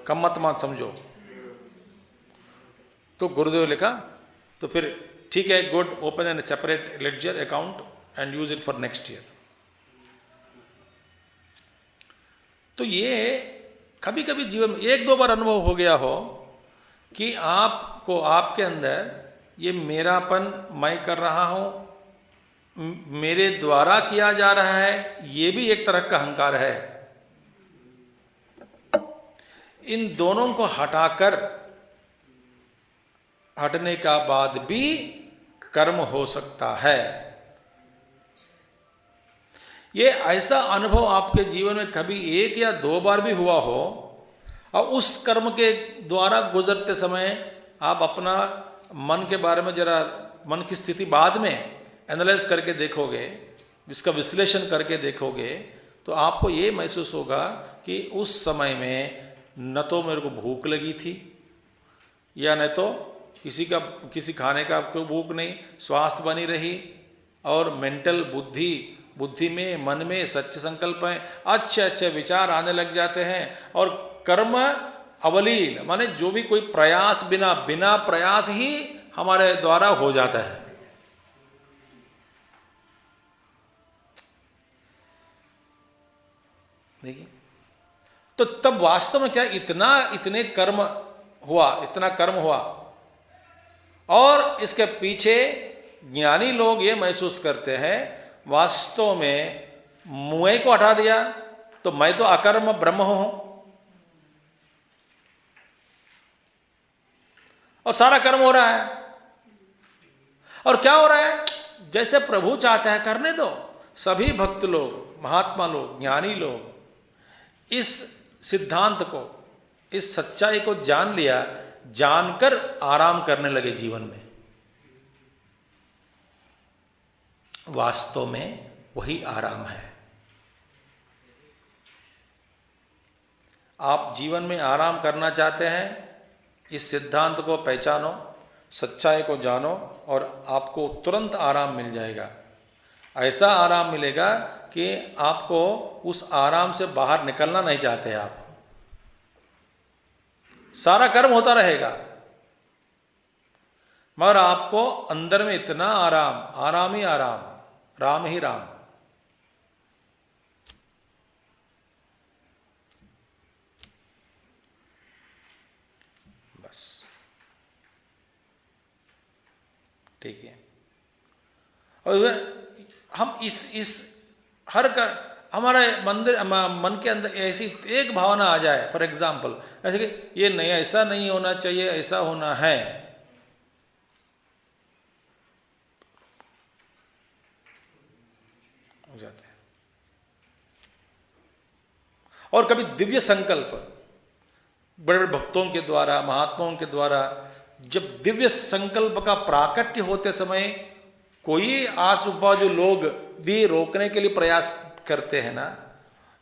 कम मत समझो। तो गुरुदेव लिखा, तो फिर ठीक है, good, open an separate ledger account and use it for next year. तो ये कभी कभी जीवन में 1-2 बार अनुभव हो गया हो कि आपको, आपके अंदर ये मेरापन, मैं कर रहा हूं, मेरे द्वारा किया जा रहा है, ये भी एक तरह का अहंकार है। इन दोनों को हटने का बाद भी कर्म हो सकता है। ये ऐसा अनुभव आपके जीवन में कभी 1 या 2 बार भी हुआ हो, और उस कर्म के द्वारा गुजरते समय आप अपना मन के बारे में जरा, मन की स्थिति बाद में एनालाइज करके देखोगे, इसका विश्लेषण करके देखोगे, तो आपको ये महसूस होगा कि उस समय में न तो मेरे को भूख लगी थी, या न तो किसी खाने का आपको भूख नहीं, स्वास्थ्य बनी रही, और मेंटल बुद्धि में, मन में सच्चे संकल्प हैं, अच्छे विचार आने लग जाते हैं, और कर्म अवलीन, माने जो भी कोई प्रयास बिना प्रयास ही हमारे द्वारा हो जाता है। देखिए, तो तब वास्तव में क्या इतने कर्म हुआ, और इसके पीछे ज्ञानी लोग ये महसूस करते हैं, वास्तव में मुझे को हटा दिया तो मैं तो अकर्म ब्रह्म हूं, और सारा कर्म हो रहा है। और क्या हो रहा है, जैसे प्रभु चाहता है करने दो। सभी भक्त लोग, महात्मा लोग, ज्ञानी लोग इस सिद्धांत को, इस सच्चाई को जान लिया, जानकर आराम करने लगे जीवन में। वास्तव में वही आराम है। आप जीवन में आराम करना चाहते हैं, इस सिद्धांत को पहचानो, सच्चाई को जानो, और आपको तुरंत आराम मिल जाएगा। ऐसा आराम मिलेगा कि आपको उस आराम से बाहर निकलना नहीं चाहते आप। सारा कर्म होता रहेगा, मगर आपको अंदर में इतना आराम ही आराम, राम ही राम। बस ठीक है। और हम इस हमारे मन के अंदर ऐसी एक भावना आ जाए, फॉर एग्जाम्पल ऐसे कि ये नहीं, ऐसा नहीं होना चाहिए, ऐसा होना है, हो जाते हैं। और कभी दिव्य संकल्प बड़े बड़े भक्तों के द्वारा, महात्माओं के द्वारा, जब दिव्य संकल्प का प्राकट्य होते समय कोई आस उपा जो लोग भी रोकने के लिए प्रयास करते हैं ना,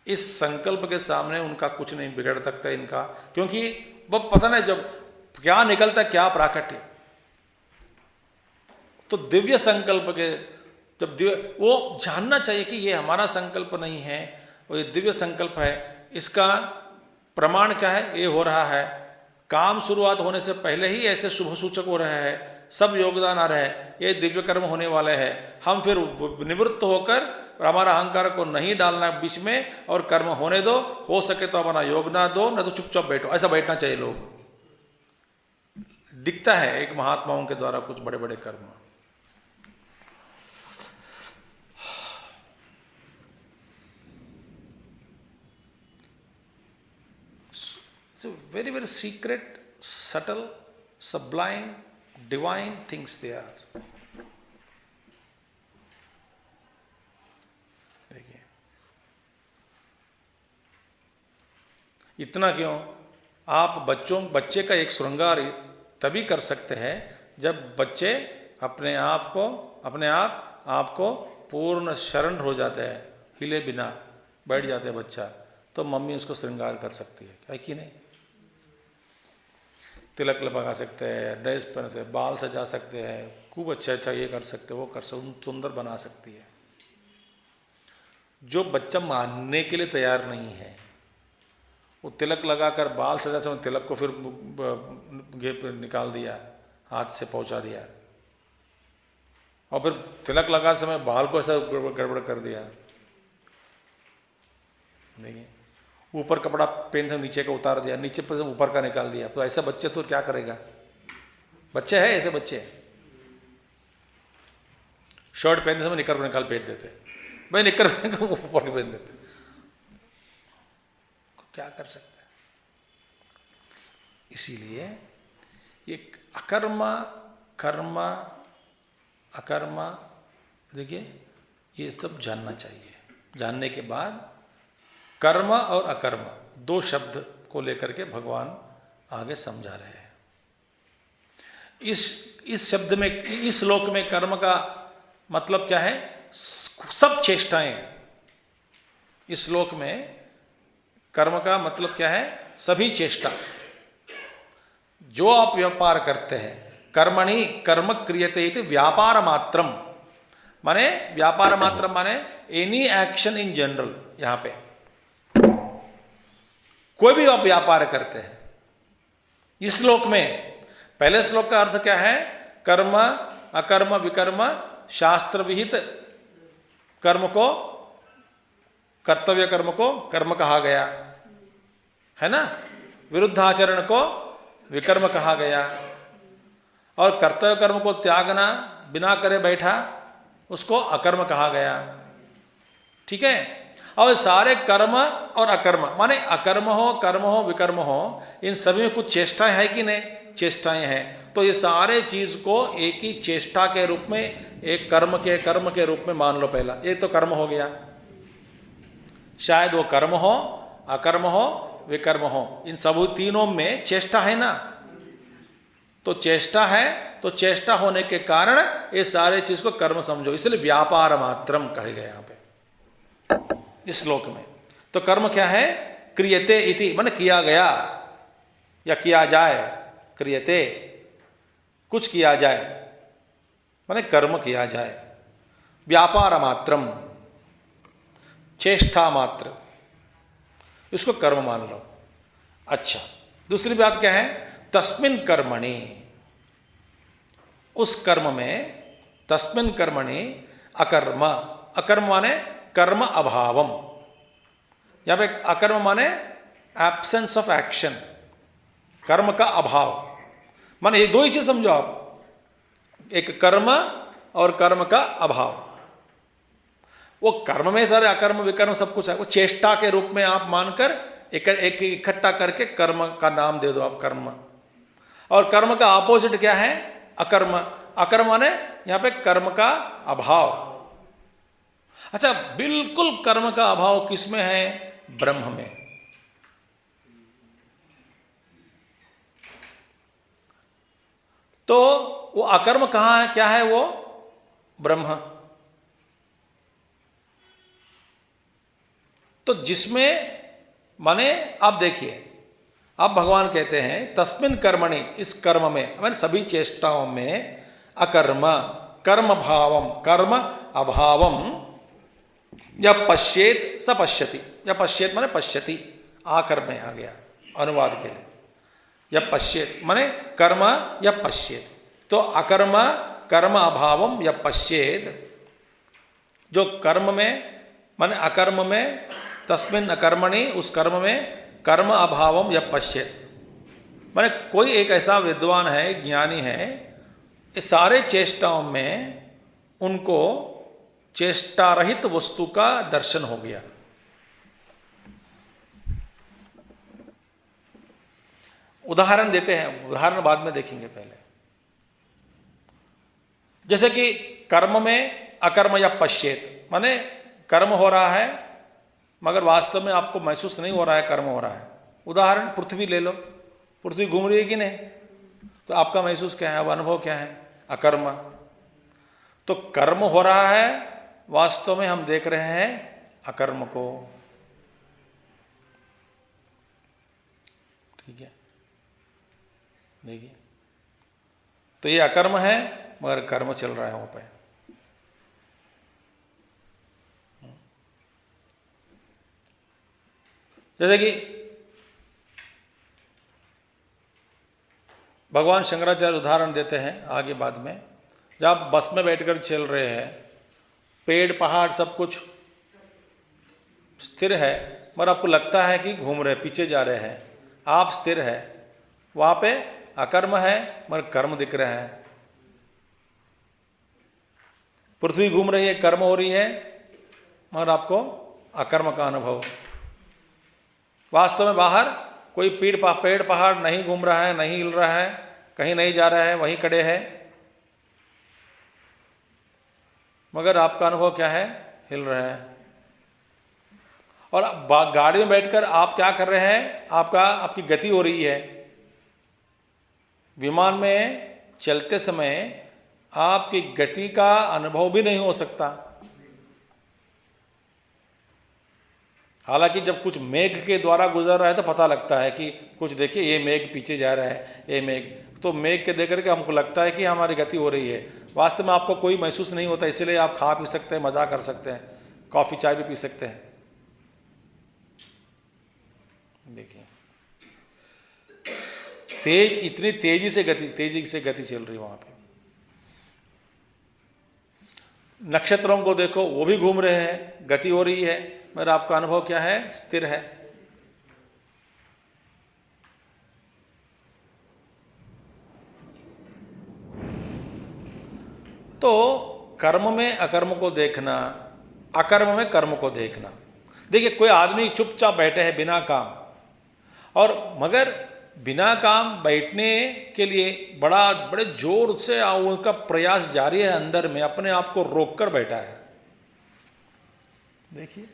इस संकल्प के सामने उनका कुछ नहीं बिगड़ सकता इनका, क्योंकि वो पता नहीं जब क्या निकलता क्या प्राकट्य। तो दिव्य संकल्प के जब दिव्य, वो जानना चाहिए कि ये हमारा संकल्प नहीं है, वो ये दिव्य संकल्प है। इसका प्रमाण क्या है? ये हो रहा है, काम शुरुआत होने से पहले ही ऐसे शुभ सूचक हो रहे हैं, सब योगदान आ रहे हैं, ये दिव्य कर्म होने वाले हैं। हम फिर निवृत्त होकर हमारा अहंकार को नहीं डालना बीच में और कर्म होने दो, हो सके तो अपना योगदान दो, न तो चुपचाप बैठो। ऐसा बैठना चाहिए लोग। दिखता है एक महात्माओं के द्वारा कुछ बड़े बड़े कर्म। So very very secret, subtle, sublime, divine things they are. देखिए इतना क्यों? आप बच्चे का एक श्रृंगार तभी कर सकते हैं जब बच्चे अपने आप को पूर्ण शरण हो जाते हैं, हिले बिना बैठ जाते हैं बच्चा, तो मम्मी उसको श्रृंगार कर सकती है कि नहीं? तिलक लगा सकते हैं, ड्रेस पहन सकते हैं, बाल सजा सकते हैं, खूब अच्छा ये कर सकते हैं, वो कर सकते, सुंदर बना सकती है। जो बच्चा मानने के लिए तैयार नहीं है, वो तिलक लगाकर बाल सजा समय तिलक को फिर गेप निकाल दिया, हाथ से पहुंचा दिया, और फिर तिलक लगा समय बाल को ऐसा गड़बड़ कर दिया। देखिए, ऊपर कपड़ा पहन से नीचे का उतार दिया, नीचे पर से ऊपर का निकाल दिया, तो ऐसा बच्चे तो क्या करेगा? बच्चे हैं ऐसे बच्चे, शर्ट पहनते समय निकर को निकाल फेंक देते, भाई निकर ऊपर पहन देते, क्या कर सकते हैं? इसीलिए ये अकर्मा देखिए ये सब जानना चाहिए। जानने के बाद कर्म और अकर्म दो शब्द को लेकर के भगवान आगे समझा रहे हैं। इस शब्द में, इस श्लोक में कर्म का मतलब क्या है? सब चेष्टाएं। इस श्लोक में कर्म का मतलब क्या है? सभी चेष्टा। जो आप व्यापार करते हैं, कर्मणि कर्म क्रियते इति व्यापार मात्रम, माने व्यापार मात्रम माने एनी एक्शन इन जनरल। यहां पे कोई भी आप व्यापार करते हैं, इस श्लोक में पहले श्लोक का अर्थ क्या है? कर्म अकर्म विकर्म शास्त्र विहित कर्म को, कर्तव्य कर्म को कर्म कहा गया है ना, विरुद्धाचरण को विकर्म कहा गया, और कर्तव्य कर्म को त्यागना, बिना करे बैठा, उसको अकर्म कहा गया। ठीक है? और सारे कर्म और अकर्म माने अकर्म हो, कर्म हो, विकर्म हो, इन सभी में कुछ चेष्टाएं है कि नहीं? चेष्टाएं हैं। तो ये सारे चीज को एक ही चेष्टा के रूप में, एक कर्म के रूप में मान लो। पहला ये तो कर्म हो गया, शायद वो कर्म हो, अकर्म हो, विकर्म हो, इन सब तीनों में चेष्टा है ना। तो चेष्टा है, तो चेष्टा होने के कारण ये सारे चीज को कर्म समझो, इसलिए व्यापार मात्रम कहे गए यहां पे इस श्लोक में। तो कर्म क्या है? क्रियते इति माने किया गया या किया जाए, क्रियते कुछ किया जाए माने कर्म किया जाए। व्यापार मात्रम चेष्टा मात्र, इसको कर्म मान लो। अच्छा, दूसरी बात क्या है? तस्मिन कर्मणि, उस कर्म में, तस्मिन कर्मणि अकर्म, अकर्म माने कर्म अभावम। यहां पे अकर्म माने एब्सेंस ऑफ एक्शन, कर्म का अभाव। माने ये दो ही चीज समझो आप, एक कर्म और कर्म का अभाव। वो कर्म में सारे अकर्म विकर्म सब कुछ है, वो चेष्टा के रूप में आप मानकर एक इकट्ठा करके कर्म का नाम दे दो आप, कर्म। और कर्म का ऑपोजिट क्या है? अकर्म। अकर्म माने यहां पे कर्म का अभाव। अच्छा, बिल्कुल कर्म का अभाव किसमें है? ब्रह्म में। तो वो अकर्म कहां है? क्या है वो? ब्रह्म। तो जिसमें माने आप देखिए, अब भगवान कहते हैं तस्मिन कर्मणि, इस कर्म में माने सभी चेष्टाओं में अकर्म, कर्म भावम, कर्म अभावम, या पश्येत स पश्यति, या पश्येत माने पश्यति, आकर में आ गया अनुवाद के लिए, या पश्येत माने कर्म या पश्येत, तो अकर्म कर्म अभावम या पश्येत, जो कर्म में माने अकर्म में, तस्मिन अकर्मणि, उस कर्म में कर्म अभावम या पश्येत, माने कोई एक ऐसा विद्वान है, ज्ञानी है, इस सारे चेष्टाओं में उनको चेष्टा रहित वस्तु का दर्शन हो गया। उदाहरण देते हैं, उदाहरण बाद में देखेंगे, पहले जैसे कि कर्म में अकर्म या पश्येत, माने कर्म हो रहा है मगर वास्तव में आपको महसूस नहीं हो रहा है कर्म हो रहा है। उदाहरण पृथ्वी ले लो, पृथ्वी घूम रही है कि नहीं, तो आपका महसूस क्या है, अब अनुभव क्या है, अकर्म। तो कर्म हो रहा है, वास्तव में हम देख रहे हैं अकर्म को, ठीक है, देखिए, तो ये अकर्म है मगर कर्म चल रहा है वहां पे। जैसे कि भगवान शंकराचार्य उदाहरण देते हैं आगे बाद में, जब आप बस में बैठकर चल रहे हैं, पेड़ पहाड़ सब कुछ स्थिर है मगर आपको लगता है कि घूम रहे, पीछे जा रहे हैं, आप स्थिर है, वहां पे अकर्म है मगर कर्म दिख रहे हैं। पृथ्वी घूम रही है, कर्म हो रही है, मगर आपको अकर्म का अनुभव। वास्तव में बाहर कोई पेड़ पहाड़ नहीं घूम रहा है, नहीं हिल रहा है, कहीं नहीं जा रहा है, वहीं खड़े हैं, मगर आपका अनुभव क्या है, हिल रहा है। और गाड़ी में बैठकर आप क्या कर रहे हैं, आपकी गति हो रही है। विमान में चलते समय आपकी गति का अनुभव भी नहीं हो सकता। हालांकि जब कुछ मेघ के द्वारा गुजर रहा है तो पता लगता है कि कुछ देखिए ये मेघ पीछे जा रहा है, ये मेघ, तो मेघ के देख करके हमको लगता है कि हमारी गति हो रही है। वास्तव में आपको कोई महसूस नहीं होता, इसलिए आप खा पी सकते हैं, मजा कर सकते हैं, कॉफ़ी चाय भी पी सकते हैं। देखिए इतनी तेजी से गति चल रही वहां पे। नक्षत्रों को देखो, वो भी घूम रहे हैं, गति हो रही है, मगर आपका अनुभव क्या है, स्थिर है। तो कर्म में अकर्म को देखना, अकर्म में कर्म को देखना। देखिए कोई आदमी चुपचाप बैठे हैं बिना काम, और मगर बिना काम बैठने के लिए बड़े जोर से उनका प्रयास जारी है, अंदर में अपने आप को रोककर बैठा है। देखिए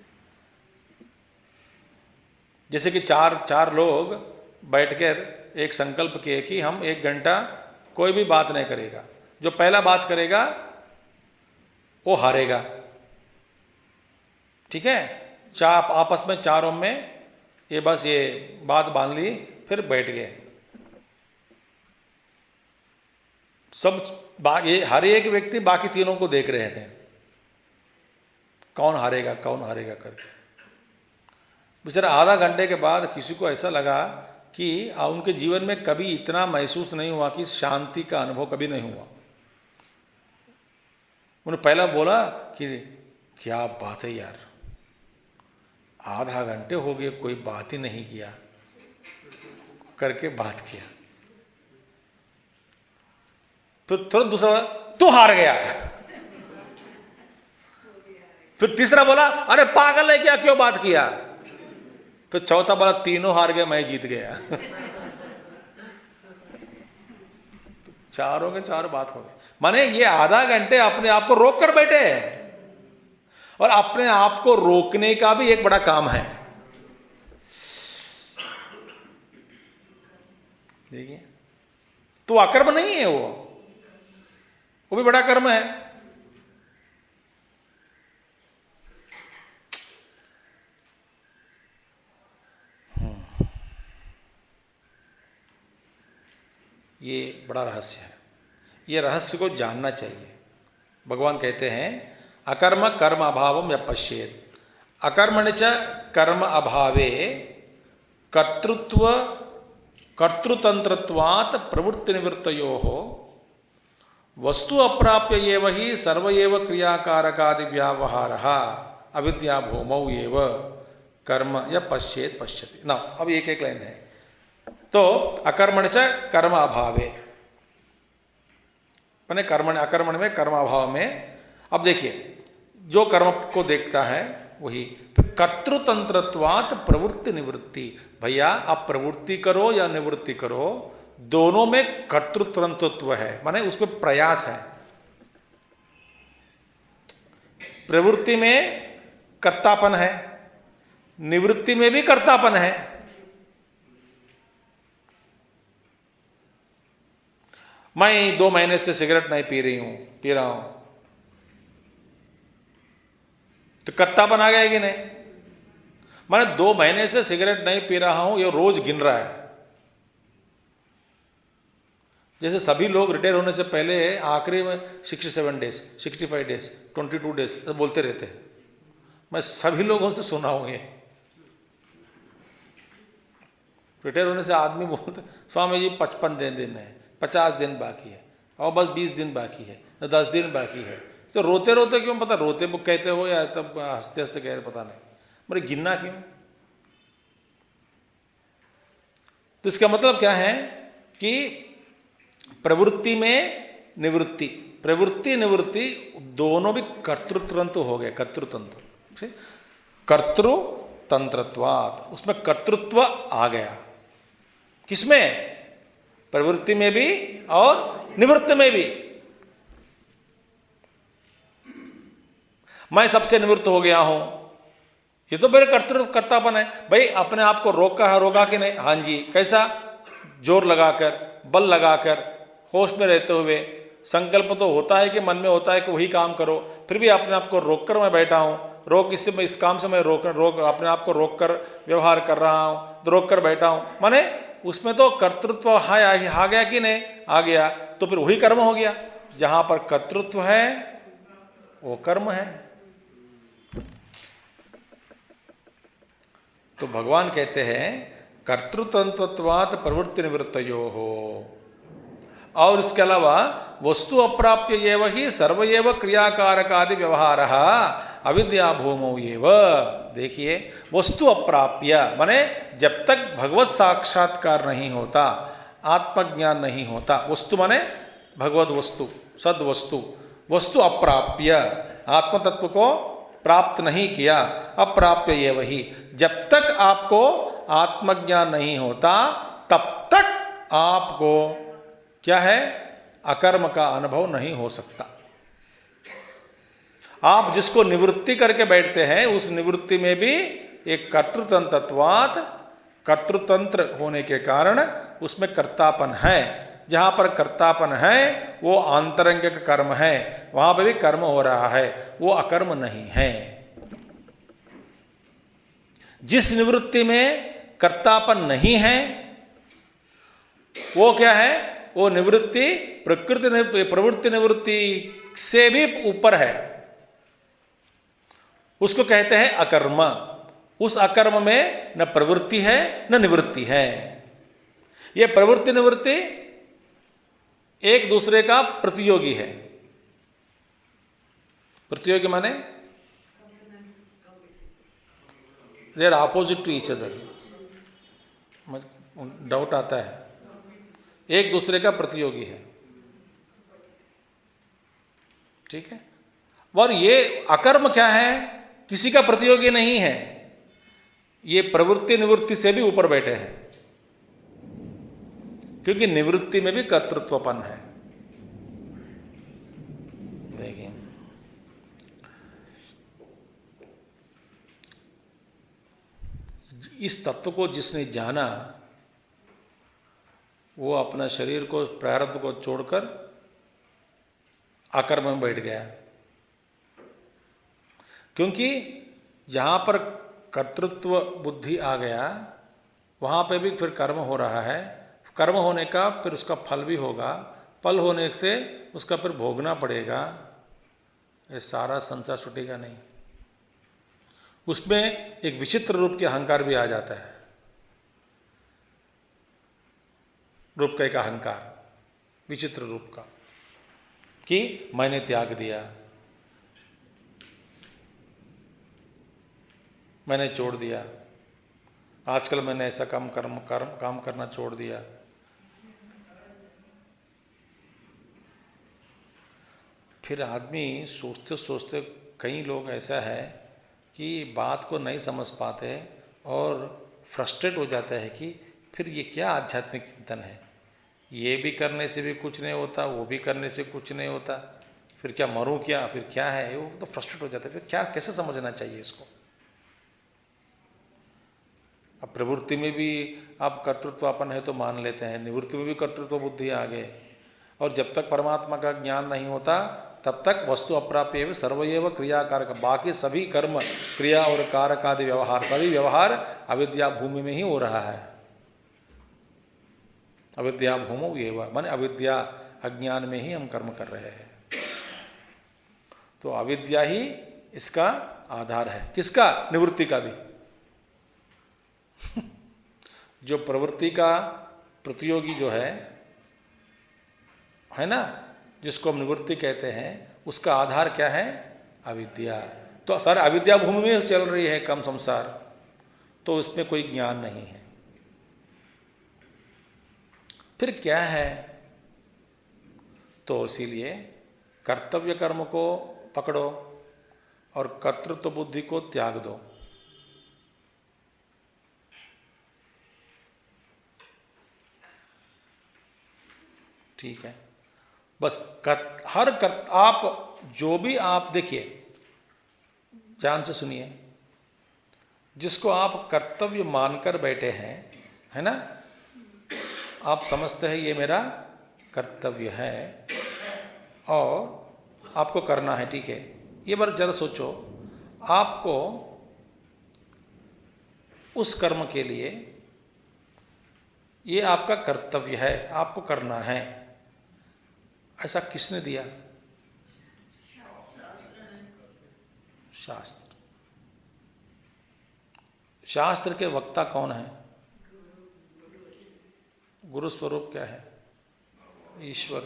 जैसे कि चार लोग बैठकर एक संकल्प किए कि हम 1 घंटा कोई भी बात नहीं करेगा, जो पहला बात करेगा वो हारेगा, ठीक है। आपस में चारों में ये बस ये बात बांध ली, फिर बैठ गए। ये हर एक व्यक्ति बाकी तीनों को देख रहे थे, कौन हारेगा करके। बेचारा आधा घंटे के बाद किसी को ऐसा लगा कि उनके जीवन में कभी इतना महसूस नहीं हुआ कि शांति का अनुभव कभी नहीं हुआ। उन्होंने पहला बोला कि क्या बात है यार, आधा घंटे हो गए कोई बात ही नहीं किया, करके बात किया। फिर तुरंत दूसरा, तू हार गया। फिर तीसरा बोला, अरे पागल है क्या, क्यों बात किया। फिर चौथा बोला, तीनों हार गए, मैं जीत गया। चारों के चार बात हो गई। माने ये आधा घंटे अपने आप को रोक कर बैठे हैं, और अपने आप को रोकने का भी एक बड़ा काम है। देखिए तो अकर्म नहीं है, वो भी बड़ा कर्म है। ये बड़ा रहस्य है, ये रहस्य को जानना चाहिए। भगवान कहते हैं अकर्म कर्म अभावम यः पश्येत्, अकर्मणि च कर्म अभावे कर्तृत्व कर्तृतंत्रत्वात् प्रवृत्ति निवृत्तयोः वस्तु अप्राप्य एव ही सर्व एव क्रियाकारकादि व्यावहारः अविद्या भूमौ एव कर्म या पश्येत पश्यति। ना अब एक एक लाइन है। तो अकर्मण च कर्म अभावे, मैंने कर्मण अकर्मण में कर्म अभाव में। अब देखिए जो कर्म को देखता है वही। कर्तृतंत्रत्वात् प्रवृत्ति निवृत्ति, भैया आप प्रवृत्ति करो या निवृत्ति करो, दोनों में कर्तृतंत्रत्व है, माने उसमें प्रयास है। प्रवृत्ति में कर्तापन है, निवृत्ति में भी कर्तापन है। मैं 2 महीने से सिगरेट नहीं पी रहा हूं, तो कर्तापन आ गया कि नहीं? मैंने 2 महीने से सिगरेट नहीं पी रहा हूं, ये रोज गिन रहा है। जैसे सभी लोग रिटायर होने से पहले आखिरी में 67 डेज, 65 डेज, 22 डेज तो बोलते रहते हैं। मैं सभी लोगों से सुना हूं ये। रिटायर होने से आदमी बोलते स्वामी जी 55 दिन है, 50 दिन बाकी है, और बस 20 दिन बाकी है, 10 दिन बाकी है। तो रोते रोते क्यों? पता रोते कहते हो या तब हंसते हंसते कह रहे, पता नहीं, मेरे गिनना क्यों? तो इसका मतलब क्या है कि प्रवृत्ति में निवृत्ति, प्रवृत्ति निवृत्ति दोनों भी कर्तृतंत्र हो गए। कर्तृतंत्र, कर्तृतंत्रत्वात्, उसमें कर्तृत्व आ गया। किसमें? प्रवृत्ति में भी और निवृत्ति में भी। मैं सबसे निवृत्त हो गया हूं, ये तो मेरे कर्तापन है। भाई अपने आप को रोका कि नहीं? हाँ जी। कैसा? जोर लगाकर, बल लगाकर, होश में रहते हुए। संकल्प तो होता है कि मन में होता है कि वही काम करो, फिर भी अपने आप को रोककर मैं बैठा हूं। इससे मैं इस काम से मैं अपने आप को रोककर व्यवहार कर रहा हूं, रोक कर बैठा हूं। माने उसमें तो कर्तृत्व आ गया कि नहीं? आ गया। तो फिर वही कर्म हो गया। जहां पर कर्तृत्व है वो कर्म है। तो भगवान कहते हैं कर्तृतंत्रत्वात् प्रवृत्ति निवृत्तयोः, और इसके अलावा वस्तु अप्राप्य एव ही सर्व एव क्रियाकारकादि व्यवहारः अविद्या भूमौ एव। देखिए वस्तु अप्राप्य माने जब तक भगवत साक्षात्कार नहीं होता, आत्मज्ञान नहीं होता। वस्तु माने भगवत वस्तु, सद वस्तु। वस्तु अप्राप्य, आत्म तत्व को प्राप्त नहीं किया, अप्राप्य एव ही। जब तक आपको आत्मज्ञान नहीं होता तब तक आपको क्या है? अकर्म का अनुभव नहीं हो सकता। आप जिसको निवृत्ति करके बैठते हैं उस निवृत्ति में भी एक कर्तृतंत्रत्वात्, कर्तृतंत्र होने के कारण उसमें कर्तापन है। जहां पर कर्तापन है वो आंतरंगिक कर्म है, वहां पर भी कर्म हो रहा है, वो अकर्म नहीं है। जिस निवृत्ति में कर्तापन नहीं है वो क्या है? वो निवृत्ति प्रवृत्ति निवृत्ति से भी ऊपर है, उसको कहते हैं अकर्म। उस अकर्म में न प्रवृत्ति है न निवृत्ति है। ये प्रवृत्ति निवृत्ति एक दूसरे का प्रतियोगी है। प्रतियोगी माने they are opposite to each other. Doubt आता है, एक दूसरे का प्रतियोगी है, ठीक है। और ये अकर्म क्या है? किसी का प्रतियोगी नहीं है, ये प्रवृत्ति निवृत्ति से भी ऊपर बैठे हैं, क्योंकि निवृत्ति में भी कर्तृत्वपन है। देखिए इस तत्व को जिसने जाना वो अपना शरीर को, प्रारब्ध को छोड़कर अकर्म में बैठ गया। क्योंकि जहां पर कर्तृत्व बुद्धि आ गया वहां पे भी फिर कर्म हो रहा है। कर्म होने का फिर उसका फल भी होगा, फल होने से उसका फिर भोगना पड़ेगा, ये सारा संसार छूटेगा नहीं। उसमें एक विचित्र रूप के अहंकार भी आ जाता है, रूप का एक अहंकार, विचित्र रूप का, कि मैंने त्याग दिया, मैंने छोड़ दिया, आजकल मैंने ऐसा काम करना छोड़ दिया। फिर आदमी सोचते सोचते, कई लोग ऐसा है कि बात को नहीं समझ पाते और फ्रस्ट्रेट हो जाता है कि फिर ये क्या आध्यात्मिक चिंतन है, ये भी करने से भी कुछ नहीं होता, वो भी करने से कुछ नहीं होता, फिर क्या मरूं क्या, फिर क्या है, वो तो फ्रस्ट्रेट हो जाता है। फिर क्या, कैसे समझना चाहिए इसको। अब प्रवृत्ति में भी आप कर्तृत्वापन है तो मान लेते हैं, निवृत्ति में भी कर्तृत्व बुद्धि आ गए, और जब तक परमात्मा का ज्ञान नहीं होता तब तक वस्तु अप्राप्य सर्वैव क्रियाकारक, बाकी सभी कर्म क्रिया और कारक आदि व्यवहार, सभी व्यवहार अविद्या भूमि में ही हो रहा है। अविद्या भूमौ एव, माने अविद्या अज्ञान में ही हम कर्म कर रहे हैं। तो अविद्या ही इसका आधार है, किसका, निवृत्ति का भी। जो प्रवृत्ति का प्रतियोगी जो है ना, जिसको हम निवृत्ति कहते हैं, उसका आधार क्या है, अविद्या। तो सारे अविद्या भूमि में चल रही है कम संसार, तो इसमें कोई ज्ञान नहीं है। फिर क्या है, तो इसीलिए कर्तव्य कर्म को पकड़ो और कर्तृत्व बुद्धि को त्याग दो। ठीक है, बस आप जो भी आप देखिए, ध्यान से सुनिए, जिसको आप कर्तव्य मानकर बैठे हैं, है ना, आप समझते हैं ये मेरा कर्तव्य है और आपको करना है, ठीक है। ये बार जरा सोचो, आपको उस कर्म के लिए ये आपका कर्तव्य है, आपको करना है, ऐसा किसने दिया? शास्त्र। शास्त्र के वक्ता कौन है? गुरु स्वरूप क्या है? ईश्वर।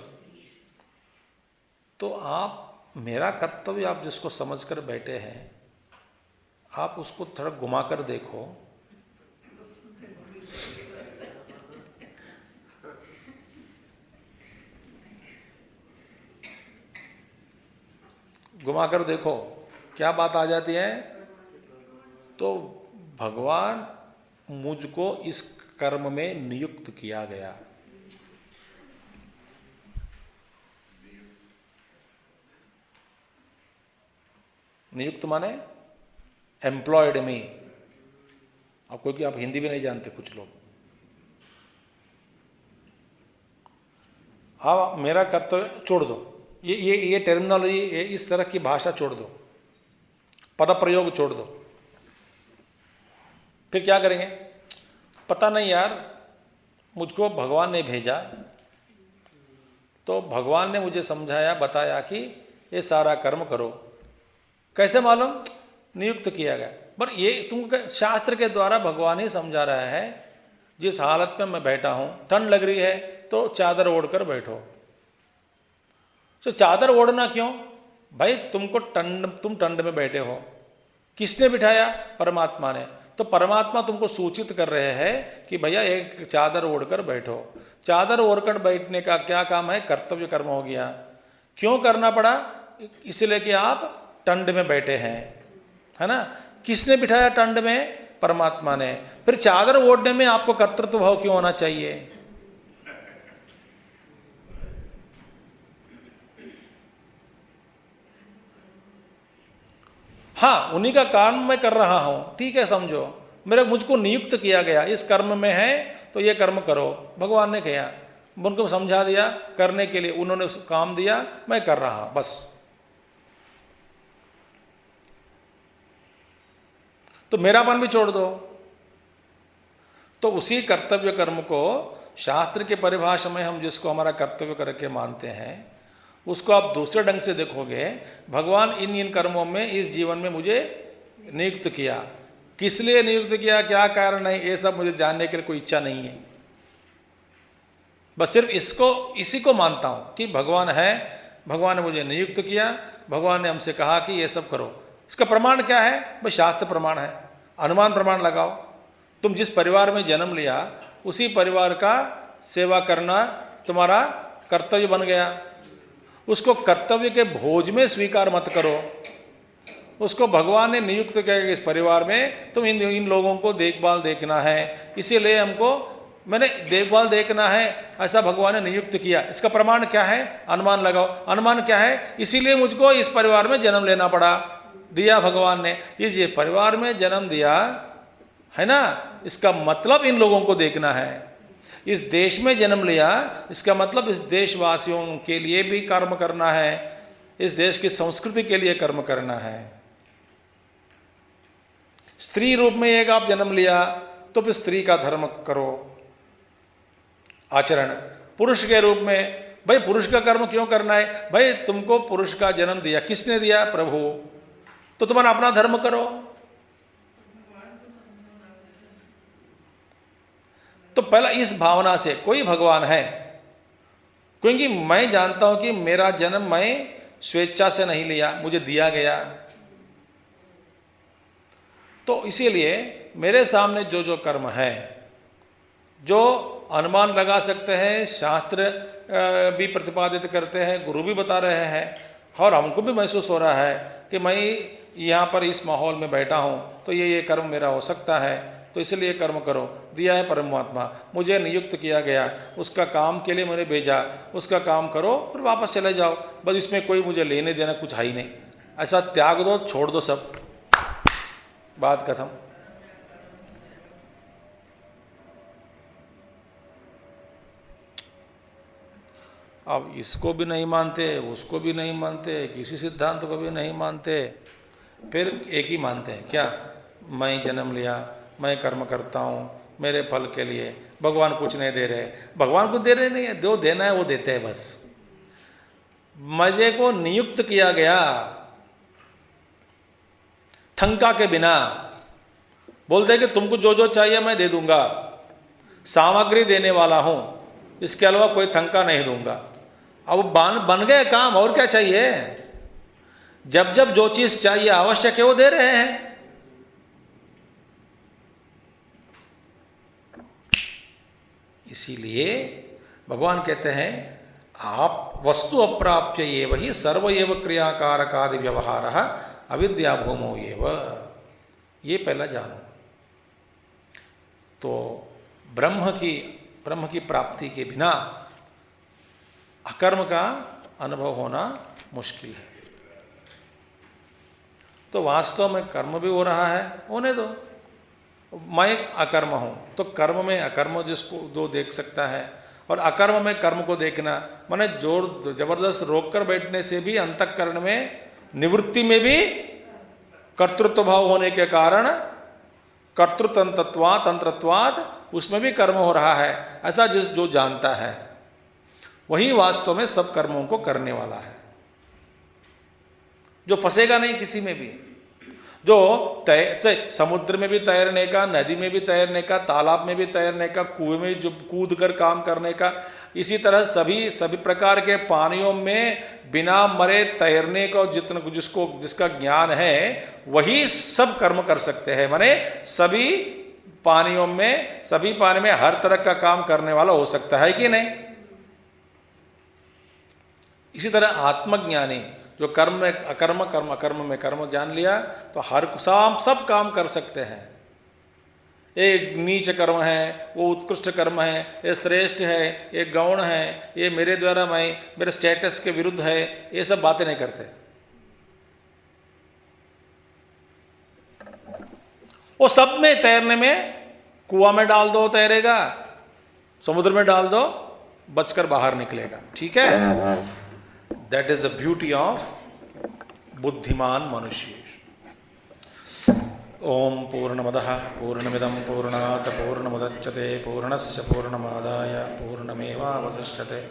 तो आप, मेरा कर्तव्य आप जिसको समझकर बैठे हैं, आप उसको थोड़ा घुमाकर देखो, घुमाकर देखो क्या बात आ जाती है। तो भगवान मुझको इस कर्म में नियुक्त किया गया, नियुक्त माने एम्प्लॉयड में। अब क्योंकि आप हिंदी भी नहीं जानते कुछ लोग, आप मेरा कर्तव्य छोड़ दो, ये टर्मिनोलॉजी, इस तरह की भाषा छोड़ दो, पद प्रयोग छोड़ दो। फिर क्या करेंगे? पता नहीं यार, मुझको भगवान ने भेजा, तो भगवान ने मुझे समझाया, बताया कि ये सारा कर्म करो। कैसे मालूम? नियुक्त किया गया। पर ये तुमको शास्त्र के द्वारा भगवान ही समझा रहा है, जिस हालत में मैं बैठा हूं, ठंड लग रही है तो चादर ओढ़कर बैठो। तो चादर ओढ़ना क्यों भाई? तुम ठंड में बैठे हो, किसने बिठाया? परमात्मा ने। तो परमात्मा तुमको सूचित कर रहे हैं कि भैया एक चादर ओढ़कर बैठो। चादर ओढ़कर बैठने का क्या काम है? कर्तव्य कर्म हो गया। क्यों करना पड़ा? इसलिए कि आप ठंड में बैठे हैं, है ना। किसने बिठाया ठंड में? परमात्मा ने। फिर चादर ओढ़ने में आपको कर्तृत्व भाव क्यों होना चाहिए? हाँ, उन्हीं का काम मैं कर रहा हूं, ठीक है, समझो। मुझको नियुक्त किया गया, इस कर्म में है तो ये कर्म करो, भगवान ने कहा, उनको समझा दिया करने के लिए, उन्होंने काम दिया, मैं कर रहा, बस। तो मेरापन भी छोड़ दो। तो उसी कर्तव्य कर्म को शास्त्र के परिभाषा में हम जिसको हमारा कर्तव्य करके मानते हैं, उसको आप दूसरे ढंग से देखोगे, भगवान इन इन कर्मों में इस जीवन में मुझे नियुक्त किया, किस लिए नियुक्त किया, क्या कारण है, ये सब मुझे जानने के लिए कोई इच्छा नहीं है। बस सिर्फ इसी को मानता हूँ कि भगवान है, भगवान ने मुझे नियुक्त किया, भगवान ने हमसे कहा कि ये सब करो। इसका प्रमाण क्या है? भाई शास्त्र प्रमाण है, अनुमान प्रमाण लगाओ। तुम जिस परिवार में जन्म लिया उसी परिवार का सेवा करना तुम्हारा कर्तव्य बन गया। उसको कर्तव्य के भोज में स्वीकार मत करो। उसको भगवान ने नियुक्त किया कि इस परिवार में तुम इन लोगों को देखभाल देखना है, इसीलिए हमको मैंने देखभाल देखना है, ऐसा भगवान ने नियुक्त किया। इसका प्रमाण क्या है? अनुमान लगाओ। अनुमान क्या है? इसीलिए मुझको इस परिवार में जन्म लेना पड़ा, दिया भगवान ने। ये परिवार में जन्म दिया है ना, इसका मतलब इन लोगों को देखना है। इस देश में जन्म लिया, इसका मतलब इस देशवासियों के लिए भी कर्म करना है, इस देश की संस्कृति के लिए कर्म करना है। स्त्री रूप में एक आप जन्म लिया तो फिर स्त्री का धर्म करो, आचरण। पुरुष के रूप में, भाई पुरुष का कर्म क्यों करना है? भाई तुमको पुरुष का जन्म दिया, किसने दिया? प्रभु। तो तुम्हारा अपना धर्म करो। तो पहला इस भावना से कोई भगवान है, क्योंकि मैं जानता हूं कि मेरा जन्म मैं स्वेच्छा से नहीं लिया, मुझे दिया गया। तो इसीलिए मेरे सामने जो जो कर्म है, जो अनुमान लगा सकते हैं, शास्त्र भी प्रतिपादित करते हैं, गुरु भी बता रहे हैं, और हमको भी महसूस हो रहा है कि मैं यहाँ पर इस माहौल में बैठा हूँ तो ये कर्म मेरा हो सकता है, तो इसलिए कर्म करो। दिया है परमात्मा, मुझे नियुक्त किया गया, उसका काम के लिए मैंने भेजा, उसका काम करो और वापस चले जाओ। बस इसमें कोई मुझे लेने देना कुछ है ही नहीं। ऐसा त्याग दो, छोड़ दो सब, बात खत्म। अब इसको भी नहीं मानते, उसको भी नहीं मानते, किसी सिद्धांत को भी नहीं मानते, फिर एक ही मानते हैं, क्या? मैं जन्म लिया, मैं कर्म करता हूँ मेरे फल के लिए, भगवान कुछ नहीं दे रहे। भगवान कुछ दे रहे नहीं है, जो देना है वो देते हैं बस। मजे को नियुक्त किया गया थंका के बिना। बोलते हैं कि तुमको जो जो चाहिए मैं दे दूंगा, सामग्री देने वाला हूं, इसके अलावा कोई थंका नहीं दूंगा। अब बन गए काम, और क्या चाहिए? जब जब जो चीज चाहिए आवश्यक है वो दे रहे हैं। इसीलिए भगवान कहते हैं आप वस्तु अप्राप्य ये वही सर्व एव क्रियाकारकादि व्यवहार अविद्या भूमो एव, ये पहला जानो। तो ब्रह्म की प्राप्ति के बिना अकर्म का अनुभव होना मुश्किल है। तो वास्तव में कर्म भी हो रहा है, होने दो। मैं अकर्म हूं, तो कर्म में अकर्म जिसको जो देख सकता है, और अकर्म में कर्म को देखना, माने जोर जबरदस्त रोककर बैठने से भी अंतःकरण में निवृत्ति में भी कर्तृत्व भाव होने के कारण कर्तृतंत्रत्वात् तंत्रत्वात् उसमें भी कर्म हो रहा है। ऐसा जो जानता है वही वास्तव में सब कर्मों को करने वाला है, जो फंसेगा नहीं किसी में भी। जो समुद्र में भी तैरने का, नदी में भी तैरने का, तालाब में भी तैरने का, कुएं में जो कूद कर काम करने का, इसी तरह सभी प्रकार के पानियों में बिना मरे तैरने का जिसका ज्ञान है वही सब कर्म कर सकते हैं। माने सभी पानियों में, सभी पानी में हर तरह का काम करने वाला हो सकता है कि नहीं? इसी तरह आत्मज्ञानी जो कर्म में अकर्म, कर्म अकर्म में कर्म जान लिया, तो हर सब काम कर सकते हैं। ये नीच कर्म है, वो उत्कृष्ट कर्म है, ये श्रेष्ठ है, ये गौण है, ये मेरे द्वारा मेरे स्टेटस के विरुद्ध है, ये सब बातें नहीं करते। वो सब में तैरने में, कुआं में डाल दो तैरेगा, समुद्र में डाल दो बचकर बाहर निकलेगा। ठीक है? That is the beauty of बुद्धिमान मनुष्य। ओम पूर्णमदः पूर्णमिदं पूर्णात् पूर्णमुदच्यते पूर्णस्य पूर्णमादाय पूर्णमेवावशिष्यते।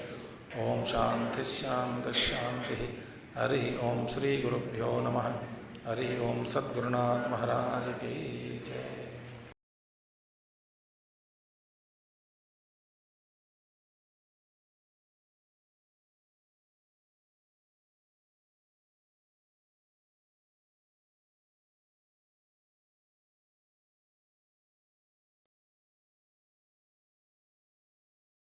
ओम शांति शांति शांति। हरि ओम श्री गुरुभ्यो नमः। हरि ओम सद्गुरुनाथ महाराज की जय।